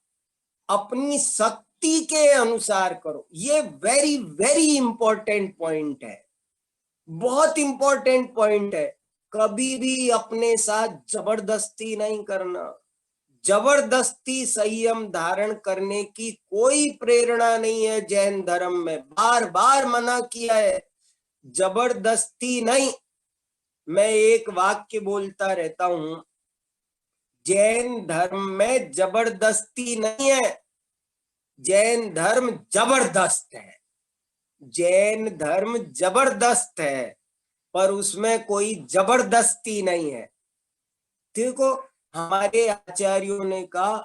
अपनी शक्ति के अनुसार करो। ये वेरी वेरी इंपॉर्टेंट पॉइंट है, बहुत इंपॉर्टेंट पॉइंट है। कभी भी अपने साथ जबरदस्ती नहीं करना। जबरदस्ती संयम धारण करने की कोई प्रेरणा नहीं है जैन धर्म में, बार बार मना किया है, जबरदस्ती नहीं। मैं एक वाक्य बोलता रहता हूं, जैन धर्म में जबरदस्ती नहीं है, जैन धर्म जबरदस्त है। जैन धर्म जबरदस्त है, पर उसमें कोई जबरदस्ती नहीं है। देखो, हमारे आचार्यों ने कहा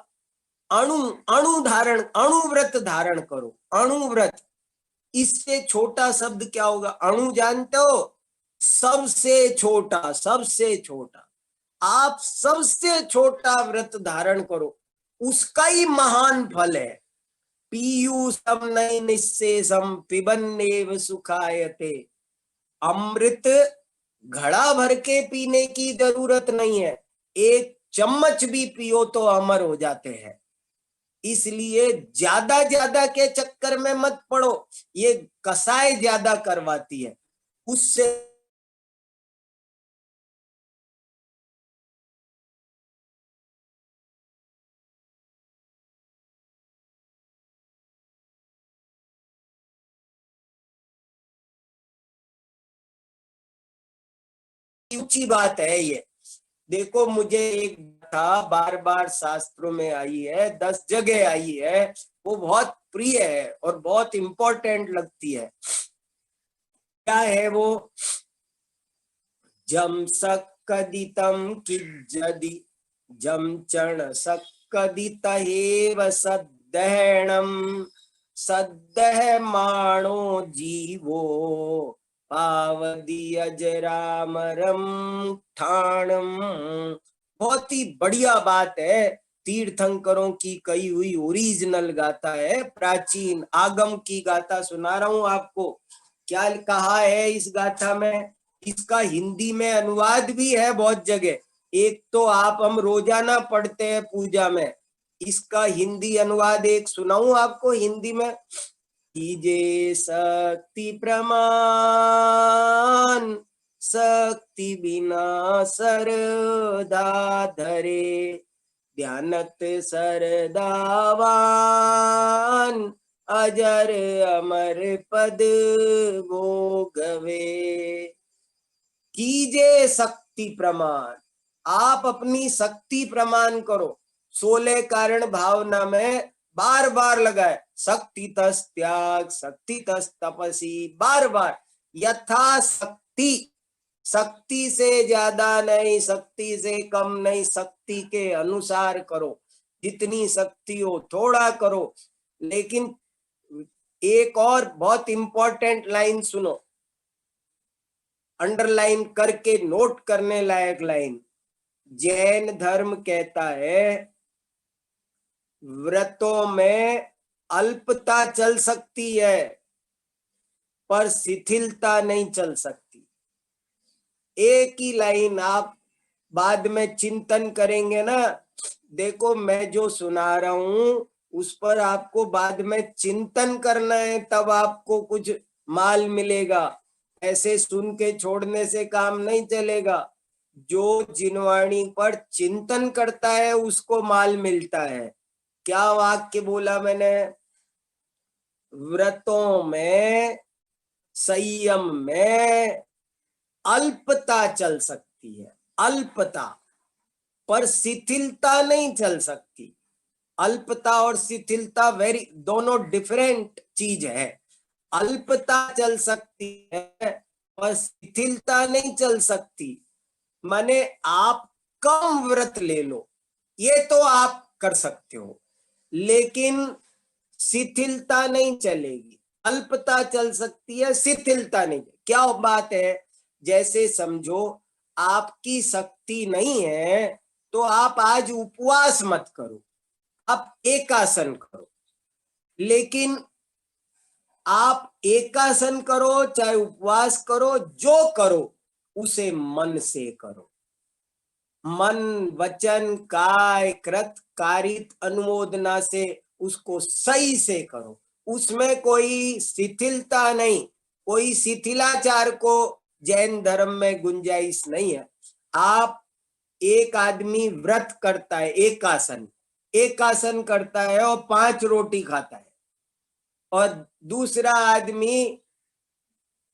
अणुव्रत धारण करो। अणुव्रत, इससे छोटा शब्द क्या होगा? अणु जानते हो? सबसे छोटा, सबसे छोटा। आप सबसे छोटा व्रत धारण करो, उसका ही महान फल है। पीयूषम नैनिस्सेषम पिबन्नेव सुखायते। अमृत घड़ा भर के पीने की जरूरत नहीं है, एक चम्मच भी पियो तो अमर हो जाते हैं। इसलिए ज्यादा ज्यादा के चक्कर में मत पड़ो, ये कसाय ज्यादा करवाती है, उससे ऊंची बात है ये। देखो, मुझे एक था बार बार शास्त्रों में आई है, 10 जगह आई है, वो बहुत प्रिय है और बहुत इंपॉर्टेंट लगती है। क्या है वो? जम सक्कदितम किज्जदि जम चण सक्कदित हेव सद्दहणम सद्दहमाणो जीवो पावदी अजरामरम ठाणम। बहुत ही बढ़िया बात है, तीर्थंकरों की कही हुई ओरिजिनल गाथा है, प्राचीन आगम की गाथा सुना रहा हूं आपको। क्या कहा है इस गाथा में? इसका हिंदी में अनुवाद भी है बहुत जगह। एक तो हम रोजाना पढ़ते हैं पूजा में, इसका हिंदी अनुवाद एक सुनाऊं आपको हिंदी में। कीजे शक्ति प्रमाण, शक्ति बिना सरदा धरे, ध्यानत सरदावान अजर अमर पद भोगवे। कीजे शक्ति प्रमाण, आप अपनी शक्ति प्रमाण करो। 16 कारण भावना में बार बार लगाए, शक्ति तस त्याग, शक्ति तस तपसी, बार बार यथाशक्ति शक्ति से ज्यादा नहीं, शक्ति से कम नहीं, शक्ति के अनुसार करो, जितनी शक्ति हो थोड़ा करो। लेकिन एक और बहुत इंपॉर्टेंट लाइन सुनो, अंडरलाइन करके नोट करने लायक लाइन। जैन धर्म कहता है व्रतों में अल्पता चल सकती है पर शिथिलता नहीं चल सकती। एक ही लाइन आप बाद में चिंतन करेंगे ना, देखो मैं जो सुना रहा हूं उस पर आपको बाद में चिंतन करना है, तब आपको कुछ माल मिलेगा। ऐसे सुन के छोड़ने से काम नहीं चलेगा। जो जिनवाणी पर चिंतन करता है उसको माल मिलता है। क्या वाक्य बोला मैंने? व्रतों में, संयम में अल्पता चल सकती है, अल्पता, पर शिथिलता नहीं चल सकती। अल्पता और शिथिलता वेरी दोनों डिफरेंट चीज है। अल्पता चल सकती है पर शिथिलता नहीं चल सकती। माने आप कम व्रत ले लो, ये तो आप कर सकते हो, लेकिन शिथिलता नहीं चलेगी। अल्पता चल सकती है, शिथिलता नहीं। क्या बात है? जैसे समझो आपकी शक्ति नहीं है तो आप आज उपवास मत करो, आप एकासन करो। लेकिन आप एकासन करो चाहे उपवास करो, जो करो उसे मन से करो। मन, वचन, काय, कृत, कारित, अनुमोदना से उसको सही से करो। उसमें कोई शिथिलता नहीं, कोई शिथिलाचार को जैन धर्म में गुंजाइश नहीं है। आप, एक आदमी व्रत करता है, एकासन, एकासन करता है और 5 रोटी खाता है, और दूसरा आदमी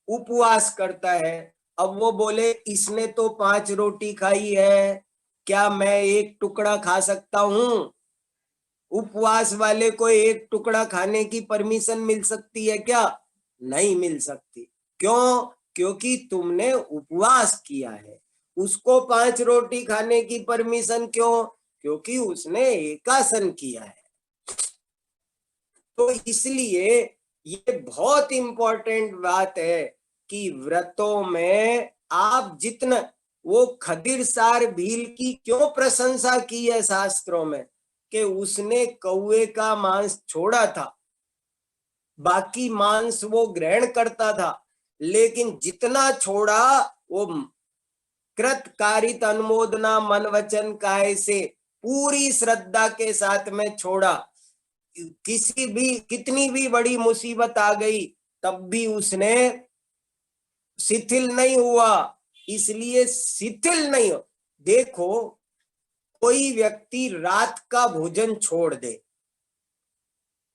उपवास करता है। अब वो बोले इसने तो 5 रोटी खाई है, क्या मैं एक टुकड़ा खा सकता हूं? उपवास वाले को एक टुकड़ा खाने की परमिशन मिल सकती है क्या? नहीं मिल सकती। क्यों? क्योंकि तुमने उपवास किया है। उसको 5 रोटी खाने की परमिशन क्यों? क्योंकि उसने एकासन किया है। तो इसलिए ये बहुत इंपॉर्टेंट बात है कि व्रतों में आप जितना, वो खदिर सार भील की क्यों प्रशंसा की है शास्त्रों में, कि उसने कौवे का मांस छोड़ा था, बाकी मांस वो ग्रहण करता था, लेकिन जितना छोड़ा वो कृत, कारित, अनुमोदना, मन, वचन, काय से पूरी श्रद्धा के साथ में छोड़ा। किसी भी, कितनी भी बड़ी मुसीबत आ गई तब भी उसने शिथिल नहीं हुआ। इसलिए शिथिल नहीं हो। देखो कोई व्यक्ति रात का भोजन छोड़ दे,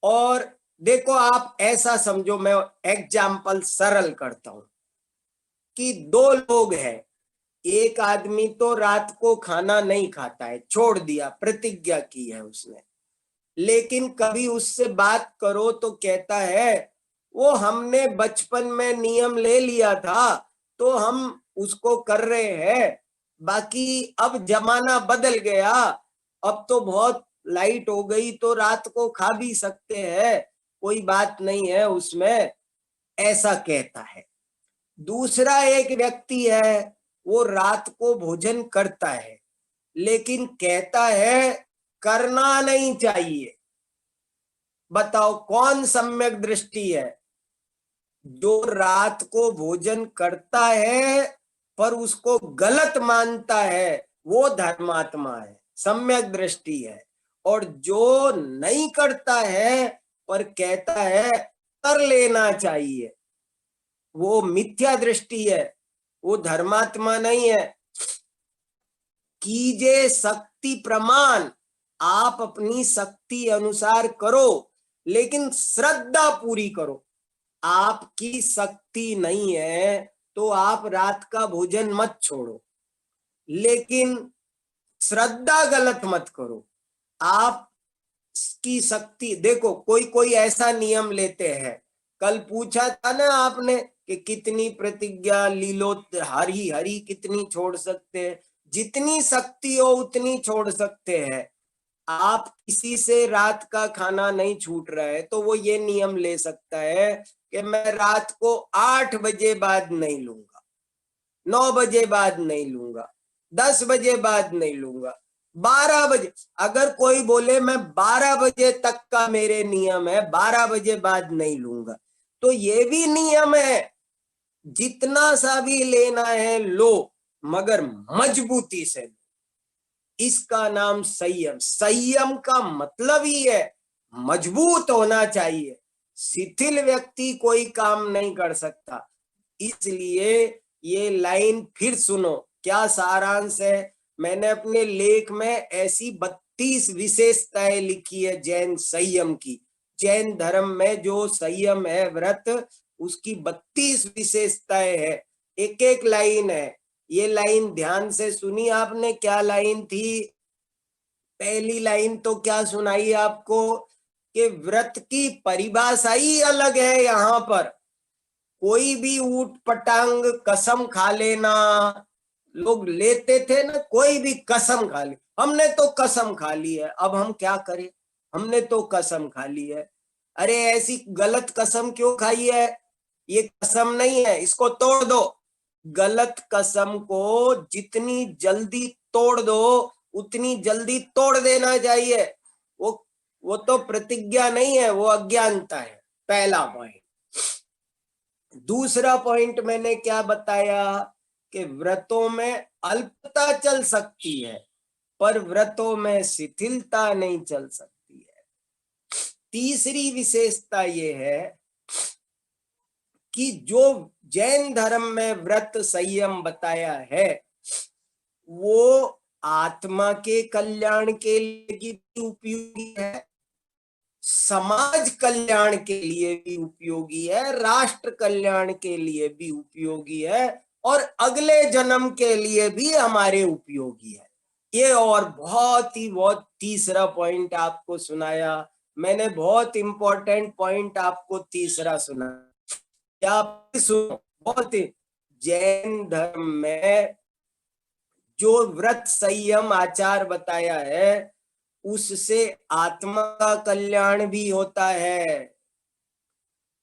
और देखो आप ऐसा समझो, मैं एग्जाम्पल सरल करता हूं कि 2 लोग हैं। एक आदमी तो रात को खाना नहीं खाता है, छोड़ दिया, प्रतिज्ञा की है उसने। लेकिन कभी उससे बात करो तो कहता है वो हमने बचपन में नियम ले लिया था तो हम उसको कर रहे हैं, बाकी अब जमाना बदल गया, अब तो बहुत लाइट हो गई तो रात को खा भी सकते हैं, कोई बात नहीं है उसमें, ऐसा कहता है। दूसरा एक व्यक्ति है, वो रात को भोजन करता है लेकिन कहता है करना नहीं चाहिए। बताओ कौन सम्यक दृष्टि है? जो रात को भोजन करता है पर उसको गलत मानता है वो धर्मात्मा है, सम्यक दृष्टि है। और जो नहीं करता है पर कहता है कर लेना चाहिए, वो मिथ्या दृष्टि है, वो धर्मात्मा नहीं है। कीजे शक्ति प्रमाण, आप अपनी शक्ति अनुसार करो लेकिन श्रद्धा पूरी करो। आपकी शक्ति नहीं है तो आप रात का भोजन मत छोड़ो, लेकिन श्रद्धा गलत मत करो। आप की शक्ति, देखो कोई कोई ऐसा नियम लेते हैं, कल पूछा था ना आपने कि कितनी प्रतिज्ञा लीलो हरी हरी कितनी छोड़ सकते हैं, जितनी शक्ति हो उतनी छोड़ सकते हैं। आप किसी से रात का खाना नहीं छूट रहा है तो वो ये नियम ले सकता है कि मैं रात को 8 बजे बाद नहीं लूंगा, 9 बजे बाद नहीं लूंगा, 10 बजे बाद नहीं लूंगा, 12 बजे। अगर कोई बोले मैं 12 बजे तक का मेरे नियम है, 12 बजे बाद नहीं लूंगा, तो ये भी नियम है, जितना सा भी लेना है लो, मगर मजबूती से लो। इसका नाम संयम। संयम का मतलब ही है मजबूत होना चाहिए, शिथिल व्यक्ति कोई काम नहीं कर सकता। इसलिए ये लाइन फिर सुनो, क्या सारांश है। मैंने अपने लेख में ऐसी 32 विशेषताएं लिखी है जैन संयम की। जैन धर्म में जो संयम है व्रत, उसकी 32 विशेषताएं है। एक एक लाइन है। ये लाइन ध्यान से सुनी आपने, क्या लाइन थी। पहली लाइन तो क्या सुनाई आपको कि व्रत की परिभाषा ही अलग है। यहाँ पर कोई भी ऊट पटांग कसम खा लेना, लोग लेते थे ना, कोई भी कसम खा ली, हमने तो कसम खा ली है, अब हम क्या करें, हमने तो कसम खा ली है। अरे ऐसी गलत कसम क्यों खाई है, ये कसम नहीं है, इसको तोड़ दो। गलत कसम को जितनी जल्दी तोड़ दो उतनी जल्दी तोड़ देना चाहिए। वो तो प्रतिज्ञा नहीं है, वो अज्ञानता है। पहला पॉइंट। दूसरा पॉइंट मैंने क्या बताया कि व्रतों में अल्पता चल सकती है पर व्रतों में शिथिलता नहीं चल सकती है। तीसरी विशेषता ये है कि जो जैन धर्म में व्रत संयम बताया है वो आत्मा के कल्याण के लिए भी उपयोगी है, समाज कल्याण के लिए भी उपयोगी है, राष्ट्र कल्याण के लिए भी उपयोगी है और अगले जन्म के लिए भी हमारे उपयोगी है। ये और बहुत तीसरा पॉइंट आपको सुनाया मैंने, बहुत इंपॉर्टेंट पॉइंट आपको तीसरा सुना। आप सुनो, बहुत जैन धर्म में जो व्रत संयम आचार बताया है उससे आत्मा का कल्याण भी होता है,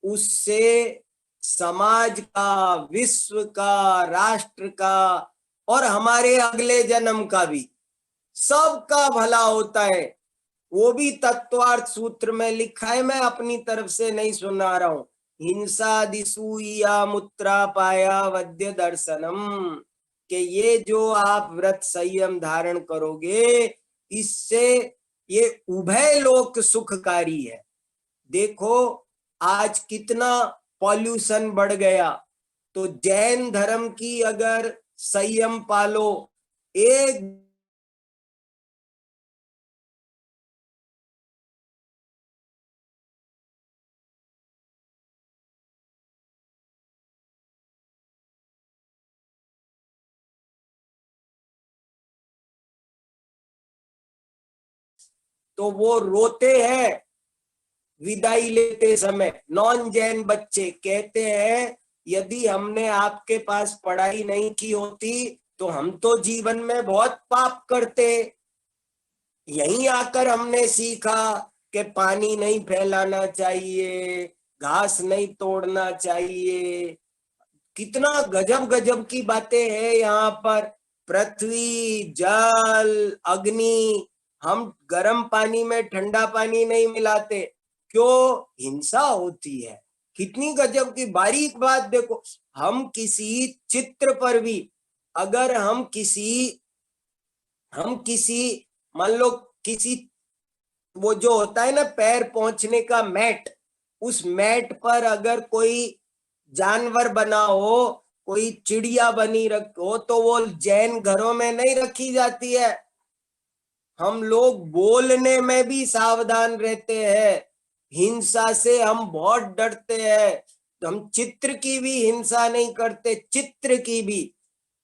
उससे समाज का, विश्व का, राष्ट्र का और हमारे अगले जन्म का भी सबका भला होता है। वो भी तत्वार्थ सूत्र में लिखा है, मैं अपनी तरफ से नहीं सुना रहा हूं। हिंसा दिसूया मुत्रा पाया वद्य दर्शनम, कि ये जो आप व्रत संयम धारण करोगे इससे ये उभय लोक सुखकारी है। देखो आज कितना पॉल्यूशन बढ़ गया, तो जैन धर्म की अगर संयम पालो, एक तो वो रोते हैं विदाई लेते समय। नॉन जैन बच्चे कहते हैं यदि हमने आपके पास पढ़ाई नहीं की होती तो हम तो जीवन में बहुत पाप करते। यहीं आकर हमने सीखा कि पानी नहीं फैलाना चाहिए, घास नहीं तोड़ना चाहिए। कितना गजब गजब की बातें हैं यहाँ पर। पृथ्वी, जल, अग्नि, हम गर्म पानी में ठंडा पानी नहीं मिलाते, क्यों? हिंसा होती है। कितनी गजब की बारीक बात देखो। हम किसी चित्र पर भी अगर हम किसी मान लो किसी, वो जो होता है ना पैर पोंछने का मैट, उस मैट पर अगर कोई जानवर बना हो, कोई चिड़िया बनी हो, तो वो जैन घरों में नहीं रखी जाती है। हम लोग बोलने में भी सावधान रहते हैं, हिंसा से हम बहुत डरते हैं, तो हम चित्र की भी हिंसा नहीं करते, चित्र की भी।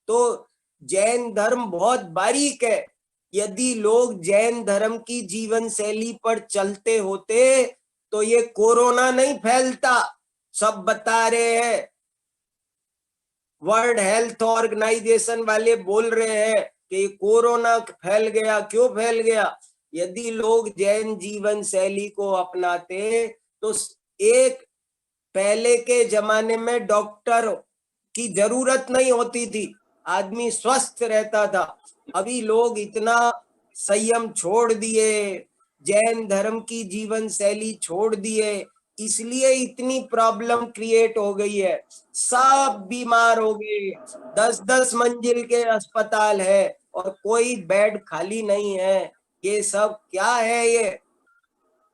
तो जैन धर्म बहुत बारीक है। यदि लोग जैन धर्म की जीवन शैली पर चलते होते तो ये कोरोना नहीं फैलता। सब बता रहे हैं वर्ल्ड हेल्थ ऑर्गेनाइजेशन वाले बोल रहे हैं कि कोरोना फैल गया। क्यों फैल गया? यदि लोग जैन जीवन शैली को अपनाते तो एक पहले के जमाने में डॉक्टर की जरूरत नहीं होती थी, आदमी स्वस्थ रहता था। अभी लोग इतना संयम छोड़ दिए, जैन धर्म की जीवन शैली छोड़ दिए, इसलिए इतनी प्रॉब्लम क्रिएट हो गई है। सब बीमार हो गए, 10-10 मंजिल के अस्पताल है और कोई बेड खाली नहीं है। ये सब क्या है? ये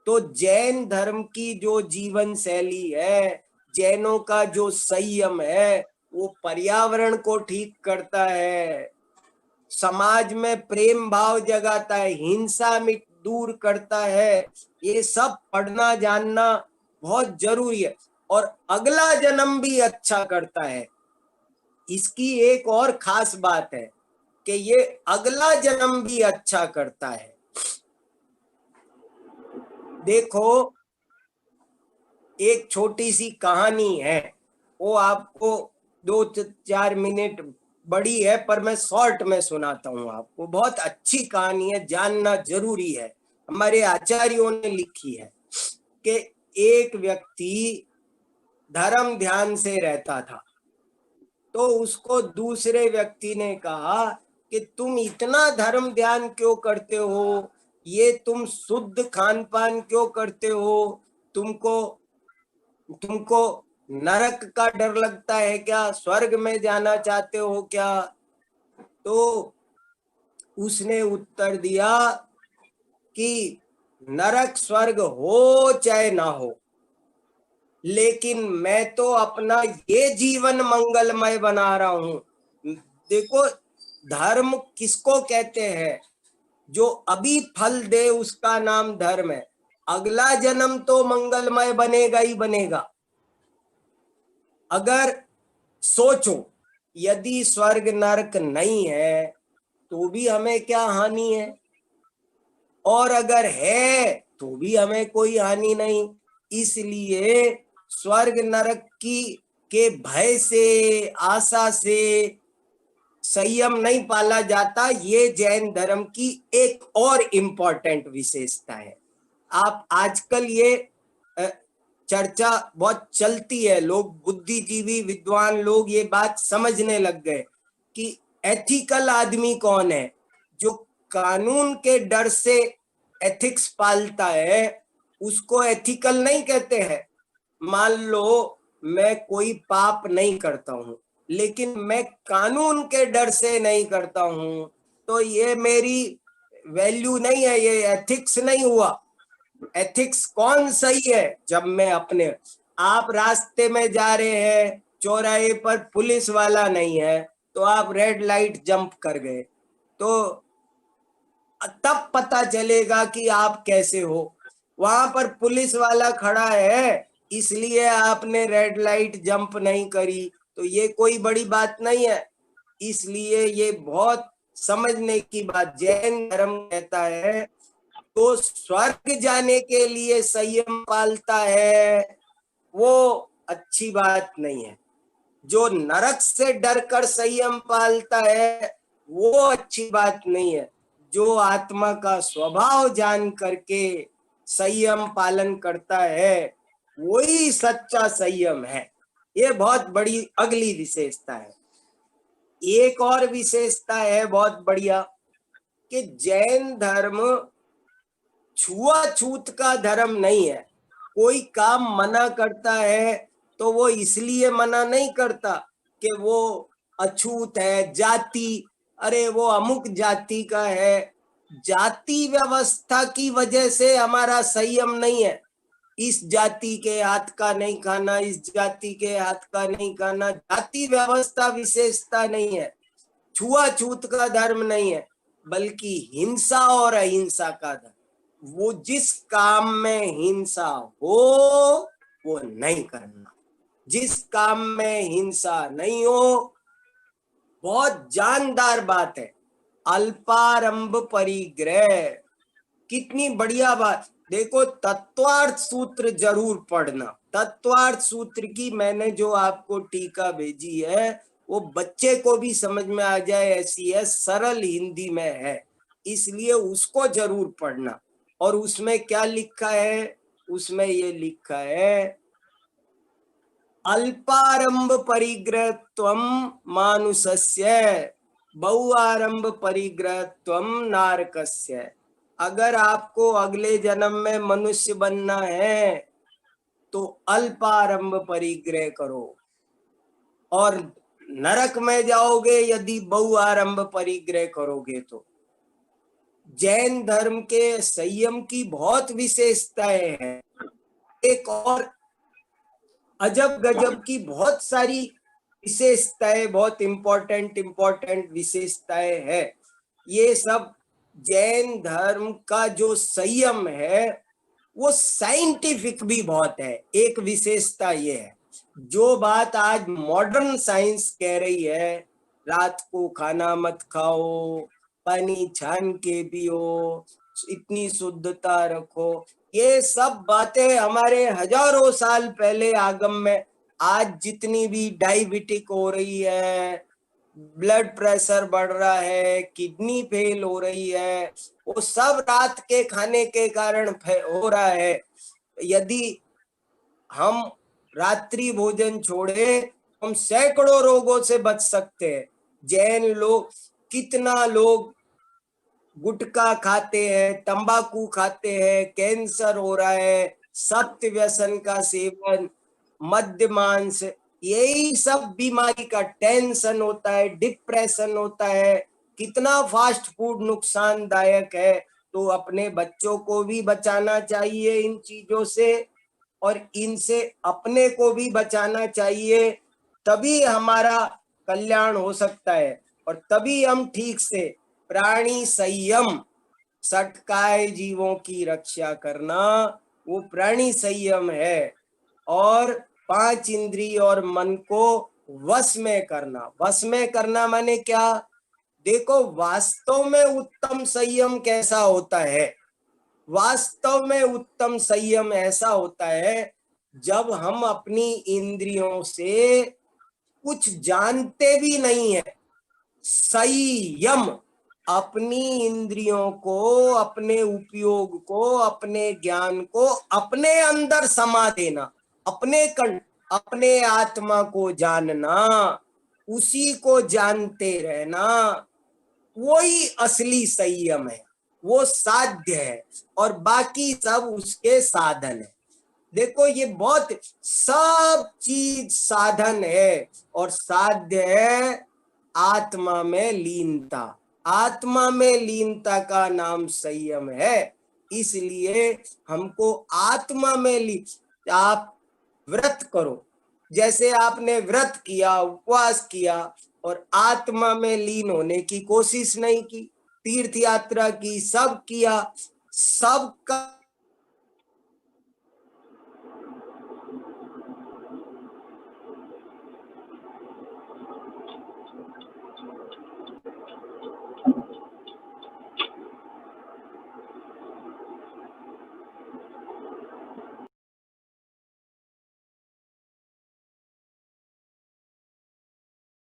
तो जैन धर्म की जो जीवन शैली है, जैनों का जो संयम है, वो पर्यावरण को ठीक करता है, समाज में प्रेम भाव जगाता है, हिंसा में दूर करता है। ये सब पढ़ना जानना बहुत जरूरी है। और अगला जन्म भी अच्छा करता है। इसकी एक और खास बात है कि ये अगला जन्म भी अच्छा करता है। देखो, एक छोटी सी कहानी है, वो आपको 2-4 मिनट बड़ी है पर मैं शॉर्ट में सुनाता हूँ आपको। बहुत अच्छी कहानी है, जानना जरूरी है। हमारे आचार्यों ने लिखी है कि एक व्यक्ति धर्म ध्यान से रहता था, तो उसको दूसरे व्यक्ति ने कहा कि तुम इतना धर्म ध्यान क्यों करते हो? ये तुम शुद्ध खान पान क्यों करते हो? तुमको नरक का डर लगता है क्या? स्वर्ग में जाना चाहते हो क्या? तो उसने उत्तर दिया कि नरक स्वर्ग हो चाहे ना हो, लेकिन मैं तो अपना ये जीवन मंगलमय बना रहा हूं। देखो, धर्म किसको कहते हैं? जो अभी फल दे उसका नाम धर्म है। अगला जन्म तो मंगलमय बनेगा ही बनेगा। अगर सोचो, यदि स्वर्ग नरक नहीं है तो भी हमें क्या हानि है, और अगर है तो भी हमें कोई हानि नहीं। इसलिए स्वर्ग नरक की के भय से, आशा से संयम नहीं पाला जाता। ये जैन धर्म की एक और इम्पोर्टेंट विशेषता है। आप आजकल ये चर्चा बहुत चलती है, लोग बुद्धिजीवी विद्वान लोग ये बात समझने लग गए कि एथिकल आदमी कौन है, जो कानून के डर से एथिक्स पालता है, उसको एथिकल नहीं कहते हैं। मान लो मैं कोई पाप नहीं करता हूं, लेकिन मैं कानून के डर से नहीं करता हूं, तो ये मेरी वैल्यू नहीं है, ये एथिक्स नहीं हुआ। एथिक्स कौन सही है? जब मैं अपने, आप रास्ते में जा रहे हैं, चौराहे पर पुलिस वाला नहीं है, तो आप रेड लाइट जंप कर गए, तो तब पता चलेगा कि आप कैसे हो। वहां पर पुलिस वाला खड़ा है, इसलिए आपने रेड लाइट जंप नहीं करी, तो ये कोई बड़ी बात नहीं है। इसलिए ये बहुत समझने की बात। जैन धर्म कहता है तो स्वर्ग जाने के लिए संयम पालता है, वो अच्छी बात नहीं है। जो नरक से डरकर संयम पालता है, वो अच्छी बात नहीं है। जो आत्मा का स्वभाव जान करके संयम पालन करता है, वही सच्चा संयम है। ये बहुत बड़ी अगली विशेषता है। एक और विशेषता है बहुत बढ़िया कि जैन धर्म छुआछूत का धर्म नहीं है। कोई काम मना करता है तो वो इसलिए मना नहीं करता कि वो अछूत है, जाति, अरे वो अमुक जाति का है। जाति व्यवस्था की वजह से हमारा संयम नहीं है। इस जाति के हाथ का नहीं खाना, इस जाति के हाथ का नहीं खाना, जाति व्यवस्था विशेषता नहीं है, छुआछूत का धर्म नहीं है, बल्कि हिंसा और अहिंसा का धर्म। वो जिस काम में हिंसा हो वो नहीं करना, जिस काम में हिंसा नहीं हो। बहुत जानदार बात है, अल्पारंभ परिग्रह, कितनी बढ़िया बात। देखो, तत्वार्थ सूत्र जरूर पढ़ना। तत्वार्थ सूत्र की मैंने जो आपको टीका भेजी है, वो बच्चे को भी समझ में आ जाए ऐसी है, सरल हिंदी में है, इसलिए उसको जरूर पढ़ना। और उसमें क्या लिखा है? उसमें ये लिखा है, अल्पारंभ परिग्रहत्वम मानुषस्य बहुआरंभ परिग्रहत्वम नारकस्य। अगर आपको अगले जन्म में मनुष्य बनना है तो अल्पारंभ परिग्रह करो, और नरक में जाओगे यदि बहुआरंभ परिग्रह करोगे तो। जैन धर्म के संयम की बहुत विशेषताएं हैं, एक और अजब गजब की बहुत सारी विशेषताएं, बहुत इंपॉर्टेंट विशेषताएं है। ये सब जैन धर्म का जो संयम है वो साइंटिफिक भी बहुत है। एक विशेषता ये है, जो बात आज मॉडर्न साइंस कह रही है, रात को खाना मत खाओ, पानी छान के पियो, इतनी शुद्धता रखो, ये सब बातें हमारे हजारों साल पहले आगम में। आज जितनी भी डायबिटिक हो रही है, ब्लड प्रेशर बढ़ रहा है, किडनी फेल हो रही है, वो सब रात के खाने के कारण हो रहा है। यदि हम रात्रि भोजन छोड़े हम सैकड़ों रोगों से बच सकते हैं। जैन लोग, कितना लोग गुटखा खाते हैं, तंबाकू खाते हैं, कैंसर हो रहा है, सत्य व्यसन का सेवन, मद्यमांस, यही सब बीमारी का, टेंशन होता है, डिप्रेशन होता है। कितना फास्ट फूड नुकसानदायक है। तो अपने बच्चों को भी बचाना चाहिए इन चीजों से, और इनसे अपने को भी बचाना चाहिए, तभी हमारा कल्याण हो सकता है। और तभी हम ठीक से प्राणी संयम, सटकाए जीवों की रक्षा करना, वो प्राणी संयम है। और 5 इंद्रिय और मन को वश में करना। वश में करना माने क्या? देखो, वास्तव में उत्तम संयम कैसा होता है? वास्तव में उत्तम संयम ऐसा होता है जब हम अपनी इंद्रियों से कुछ जानते भी नहीं है। संयम, अपनी इंद्रियों को, अपने उपयोग को, अपने ज्ञान को अपने अंदर समा देना, अपने आत्मा को जानना, उसी को जानते रहना, वही असली संयम है, वो साध्य है। और बाकी सब उसके साधन है। देखो, ये बहुत, सब चीज साधन है और साध्य है आत्मा में लीनता। आत्मा में लीनता का नाम संयम है। इसलिए हमको आत्मा में आप व्रत करो, जैसे आपने व्रत किया, उपवास किया, और आत्मा में लीन होने की कोशिश नहीं की, तीर्थ यात्रा की, सब किया, सबका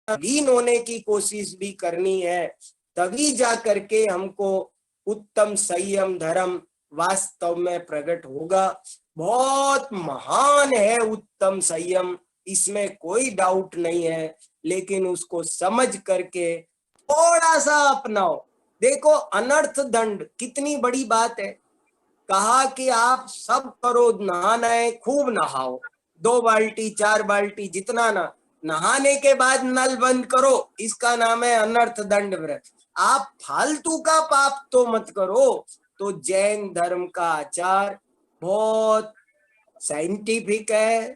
लीन होने की कोशिश भी करनी है, तभी जा करके हमको उत्तम संयम धर्म वास्तव में प्रकट होगा। बहुत महान है उत्तम संयम, इसमें कोई डाउट नहीं है, लेकिन उसको समझ करके थोड़ा सा अपनाओ। देखो, अनर्थ दंड कितनी बड़ी बात है। कहा कि आप सब करो, नहाना है खूब नहाओ, 2 बाल्टी 4 बाल्टी जितना ना, नहाने के बाद नल बंद करो, इसका नाम है अनर्थ दंड व्रत। आप फालतू का पाप तो मत करो। तो जैन धर्म का आचार बहुत साइंटिफिक है,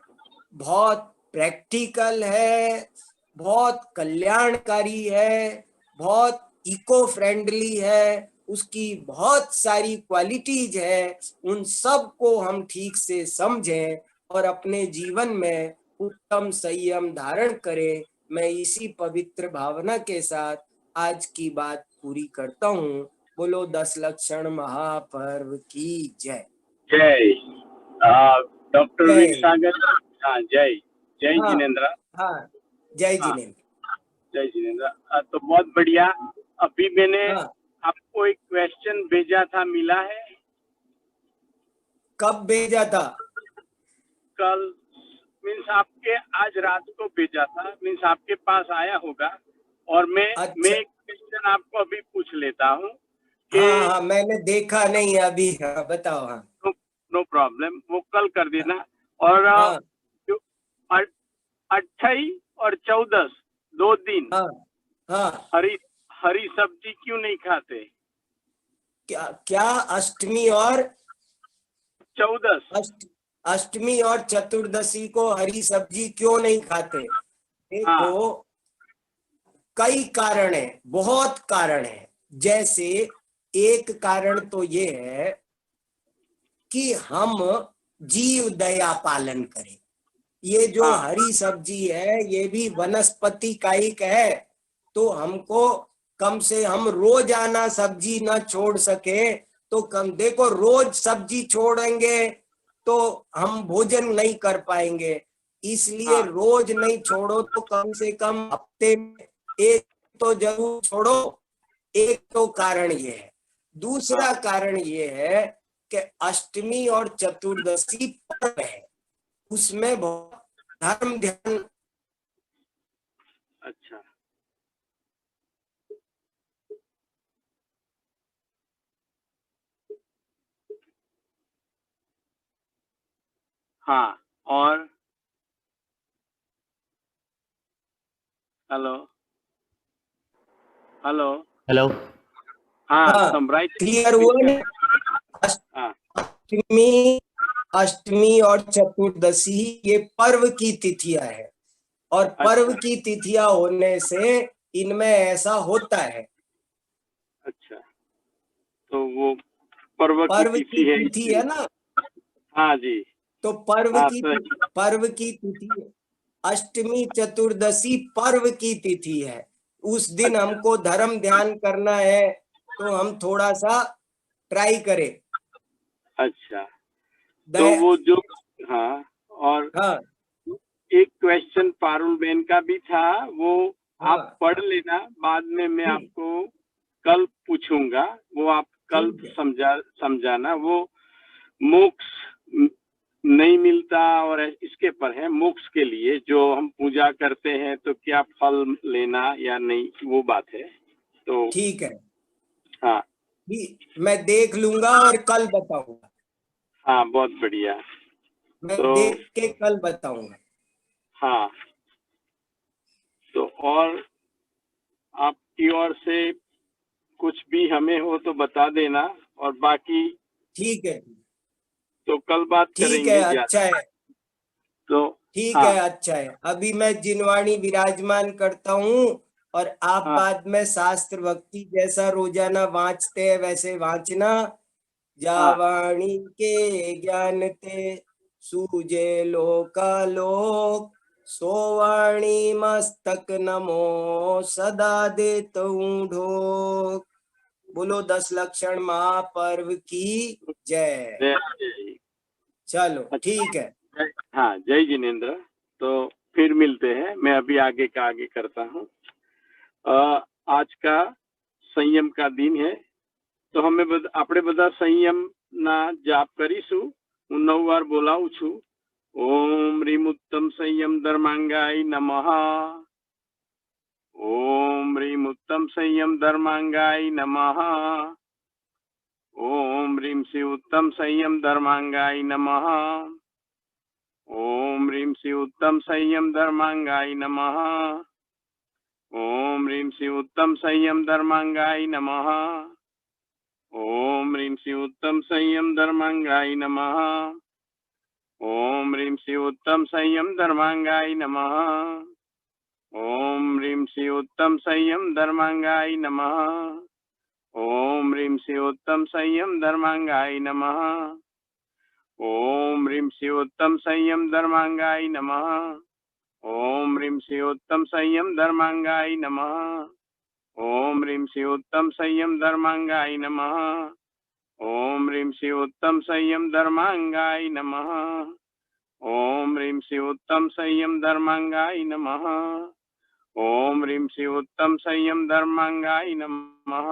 बहुत प्रैक्टिकल है, बहुत कल्याणकारी है, बहुत इको फ्रेंडली है, उसकी बहुत सारी क्वालिटीज है। उन सब को हम ठीक से समझें और अपने जीवन में उत्तम संयम धारण करें। मैं इसी पवित्र भावना के साथ आज की बात पूरी करता हूँ। बोलो 10 लक्षण महापर्व की जय। जय। डॉक्टर जय। विक सागर। हाँ, जय जय हाँ जिनेन्द्र। हाँ, जय हाँ, जिनेन्द्र। जय जिनेन्द्र। तो बहुत बढ़िया। अभी मैंने हाँ, आपको एक क्वेश्चन भेजा था, मिला है? कब भेजा था? कल मीन्स आपके आज रात को भेजा था, मीन्स आपके पास आया होगा। और मैं अच्छा, एक क्वेश्चन आपको अभी पूछ लेता हूँ कि हाँ हाँ, मैंने देखा नहीं अभी। हाँ, बताओ। हाँ नो प्रॉब्लम, वो कल कर देना। और हाँ जो 28 और 14 2 दिन हाँ हाँ। हरी हरी सब्जी क्यों नहीं खाते? क्या क्या? अष्टमी और 14। अष्टमी और चतुर्दशी को हरी सब्जी क्यों नहीं खाते? हाँ देखो, कई कारण है, बहुत कारण है। जैसे एक कारण तो ये है कि हम जीव दया पालन करें। ये जो हाँ हरी सब्जी है ये भी वनस्पति कायिक है, तो हमको कम से हम रोजाना सब्जी न छोड़ सके तो कम, देखो रोज सब्जी छोड़ेंगे तो हम भोजन नहीं कर पाएंगे। इसलिए हाँ रोज नहीं छोड़ो तो कम से कम हफ्ते में एक तो जरूर छोड़ो। एक तो कारण ये है। दूसरा हाँ। कारण ये है कि अष्टमी और चतुर्दशी पर्व है, उसमें बहुत धर्म ध्यान। अच्छा। हाँ। और हेलो हेलो। हेलो। हाँ, हाँ, समराइज क्लियर हुआ ना? हाँ अष्टमी अष्टमी और चतुर्दशी ये पर्व की तिथियां है, और पर्व अच्छा की तिथियां होने से इनमें ऐसा होता है। अच्छा। तो वो पर्व की पर्व की तिथि है तिथि इसलिए। है ना, हाँ जी। तो हाँ सही। पर्व की तिथि, अष्टमी चतुर्दशी पर्व की तिथि है। उस दिन अच्छा हमको धर्म ध्यान करना है, तो हम थोड़ा सा ट्राई करें। अच्छा। तो दया। वो जो, हाँ, और हाँ एक क्वेश्चन पारुल बेन का भी था, वो आप हाँ, पढ़ लेना, बाद में मैं ठीक आपको कल पूछूंगा। वो आप कल ठीक है। समझाना। वो मोक्ष नहीं मिलता और इसके पर है, मोक्ष के लिए जो हम पूजा करते हैं तो क्या फल लेना या नहीं, वो बात है। तो ठीक है, हाँ मैं देख लूंगा और कल बताऊंगा। हाँ, बहुत बढ़िया। मैं तो देख के कल बताऊंगा। हाँ, तो और आपकी ओर से कुछ भी हमें हो तो बता देना, और बाकी ठीक है, तो कल बात ठीक है, करेंगे अच्छा ज्यादा। है। तो ठीक हाँ है, अच्छा है। अभी मैं जिनवाणी विराजमान करता हूँ, और आप हाँ बाद में शास्त्र भक्ति जैसा रोजाना वांचते हैं वैसे वांचना। हाँ जावाणी के ज्ञान ते सूजे लोकालोक, सोवाणी मस्तक नमो सदा देत हूँ ढोक। बोलो 10 लक्षण महापर्व की जय। जय जय। चलो अच्छा। ठीक है। हाँ, जय जिनेन्द्र। तो फिर मिलते हैं, मैं अभी आगे का आगे करता हूँ। आज का संयम का दिन है, तो हमें આપણે બધા સંયમ ના જાપ કરીશું। હું 9 વાર બોલાવું છું। ઓમ રીમ ઉત્તમ સંયમ ધર્માંગાય નમઃ। ओम ह्रीम उत्तम संयम धर्मांगाय नमः। ओम ह्रीम श्री उत्तम संयम धर्मांगाय नमः। ओम ह्रीम श्री उत्तम संयम धर्मांगाय नमः। ओम ह्रीम श्री उत्तम संयम धर्मांगाय नमः। ओम ह्रीम श्री उत्तम संयम धर्मांगाय नमः। ओम ह्रीम श्री उत्तम संयम धर्मांगाय नमः। ओम ह्रीम श्री उत्तम संयम धर्मांगाय नमः। ओम ह्रीम श्री उत्तम संयम धर्मांगाय नमः। ओम ह्रीम श्री उत्तम संयम धर्मांगाय नमः। ओम ह्रीम श्री उत्तम संयम धर्मांगाय नमः। ओम ह्रीम श्री उत्तम संयम धर्मांगाय नमः। ओम ह्रीम श्री उत्तम संयम धर्मांगाय नमः। ओम ह्रीम श्री उत्तम संयम धर्मांगाय नमः। ओम ह्रीं श्री उत्तम संयम धर्मांगाय नमः।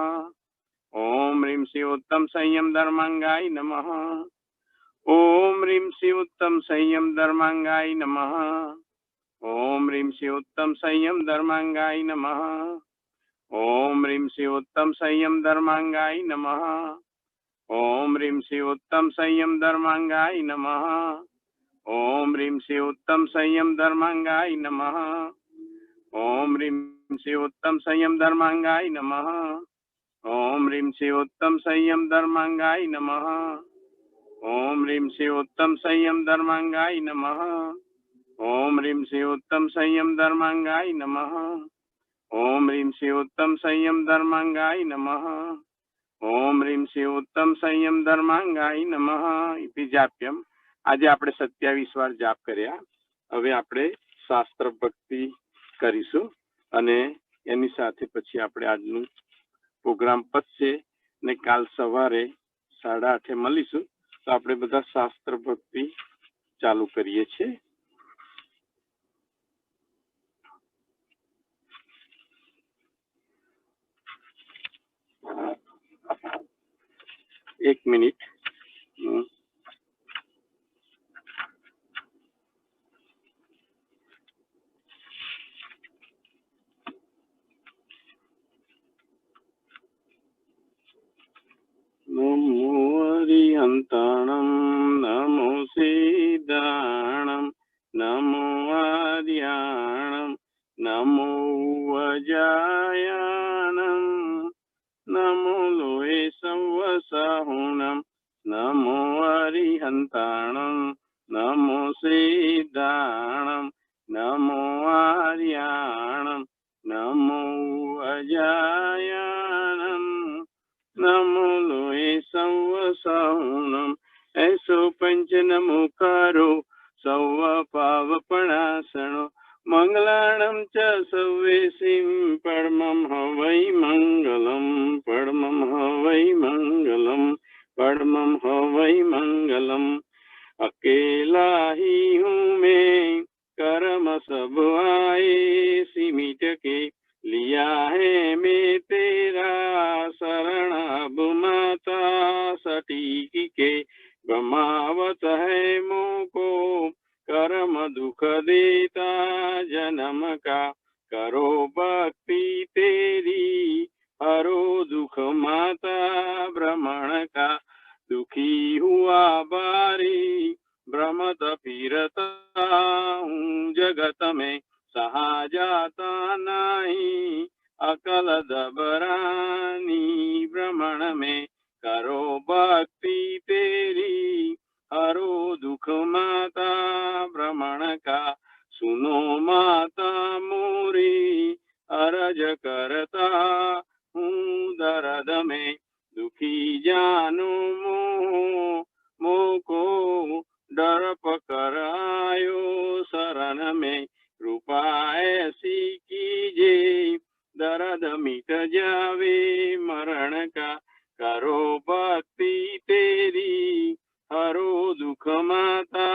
ओम ह्रीं श्री उत्तम संयम धर्मांगाय नमः। ओम ह्रीं श्री उत्तम संयम धर्मांगाय नमः। ओम ह्रीं श्री उत्तम संयम धर्मांगाय नमः। ओम ह्रीं श्री उत्तम संयम धर्मांगाय नमः। ओम ह्रीं श्री उत्तम संयम धर्मांगाय नमः। ओम ह्रीं श्री उत्तम संयम धर्मांगाय नमः। ओम ह्रीं श्री उत्तम संयम धर्मांगाय नमः। ओम ह्रीं श्री उत्तम संयम धर्मांगाय नमः। ओम ह्रीं श्री उत्तम संयम धर्मांगाय नमः। ओम ह्रीं श्री उत्तम संयम धर्मांगाय नमः। ओम ह्रीं श्री उत्तम संयम धर्मांगाय नमः। ओम ह्रीं श्री उत्तम संयम धर्मांगाय नमः इति जाप्यम। आज આપણે 27 વાર જાપ કર્યા। હવે આપણે શાસ્ત્ર ભક્તિ કરીશું અને એની સાથે પછી આપણે આજનું પ્રોગ્રામ પતશે ને કાલ સવારે 8:30 મળીશું। તો આપણે બધા શાસ્ત્ર ભક્તિ ચાલુ કરીએ છીએ। एक मिनिट। नमो हरिहंताणं नमो सिद्धाणं नमो आर्याणं नमो वजायाणं नमो लोहे संवसाहुणं नमो हरिहंताणं नमो सिद्धाणं नमो आर्याणं नमो वजायाणं नमो लोहे संवसाहुणं। ऐसो पंच नमोकारो सौव पावपणासनो मंगलाणं च सव्वेसिं परमं हवै मंगलम् परमं हवै मंगलम् परमं हवै मंगलम्। अकेला ही हूँ मैं कर्म सब आए सिमिट के लिया है मैं तेरा शरण अब माता सटीक के गमावत है मोको कर्म दुख देता जन्म का करो भक्ति तेरी हरो दुख माता भ्रमण का दुखी हुआ बारी भ्रमत फिरता हूँ जगत में सहा जाता नहीं अकल दबरानी भ्रमण में करो भक्ति तेरी हरो दुख माता भ्रमण का सुनो माता मोरी अरज करता हूँ दर्द में दुखी जानो मोको डर पकड़ आयो शरण में कृपा ऐसी कीजे दर्द मिट जावे मरण का करो भक्ति तेरी हरो दुख माता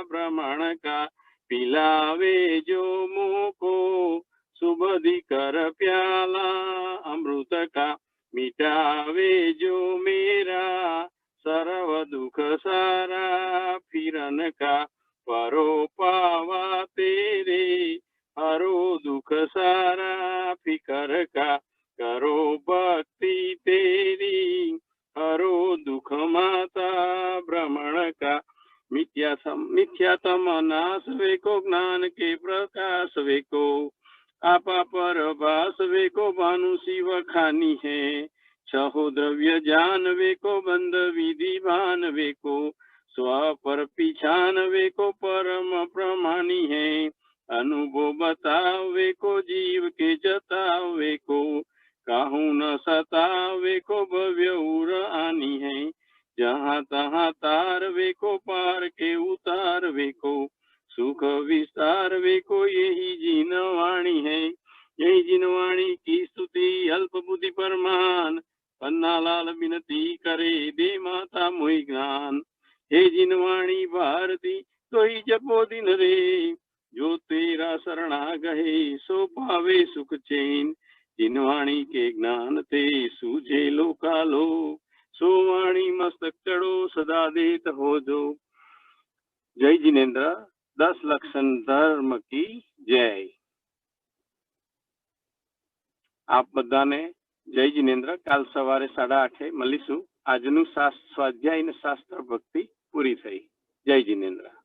भ्रमण का पिलावे जो मोको सुबधि कर प्याला अमृत का मिटावे जो मेरा सर्व दुख सारा फिरन का परो पावा तेरे हरो दुख सारा फिकर का करो भक्ति तेरी हरो दुख माता भ्रमण का मिथ्यातम नाश वेको ज्ञान के प्रकाश वेको आपा पर भास वेको भानु शिव खानी है छहो द्रव्य जान वेको बंद विधि भान वेको स्व पर पिछान वेको परम प्रमाणी है अनुभव बतावे को जीव के जतावे को काहू न सतावे को भव्य उर आनी है जहाँ तहाँ तारवे को पार के उतारवे को सुख विस्तारवे को यही जिनवाणी है यही जिनवाणी की स्तुति अल्प बुद्धि परमान पन्ना लाल विनती करे दे माता मोहि ज्ञान हे जिनवाणी भारती तो ही जपो दिन रे जो तेरा तेरा शरणा गहे सो पावे सुख चैन जिनवाणी के ज्ञान ते सूझे लोकालो सो वाणी मस्तक चढ़ो सदा देत हो जो। जय जिनेन्द्र 10 लक्षण धर्म की जय। आप बधाने जय जिनेन्द्र। काल सवारे 8:30 મળીશું। આજનું સ્વાધ્યાય ને શાસ્ત્ર ભક્તિ પૂરી થઈ। જય जिनेन्द्र।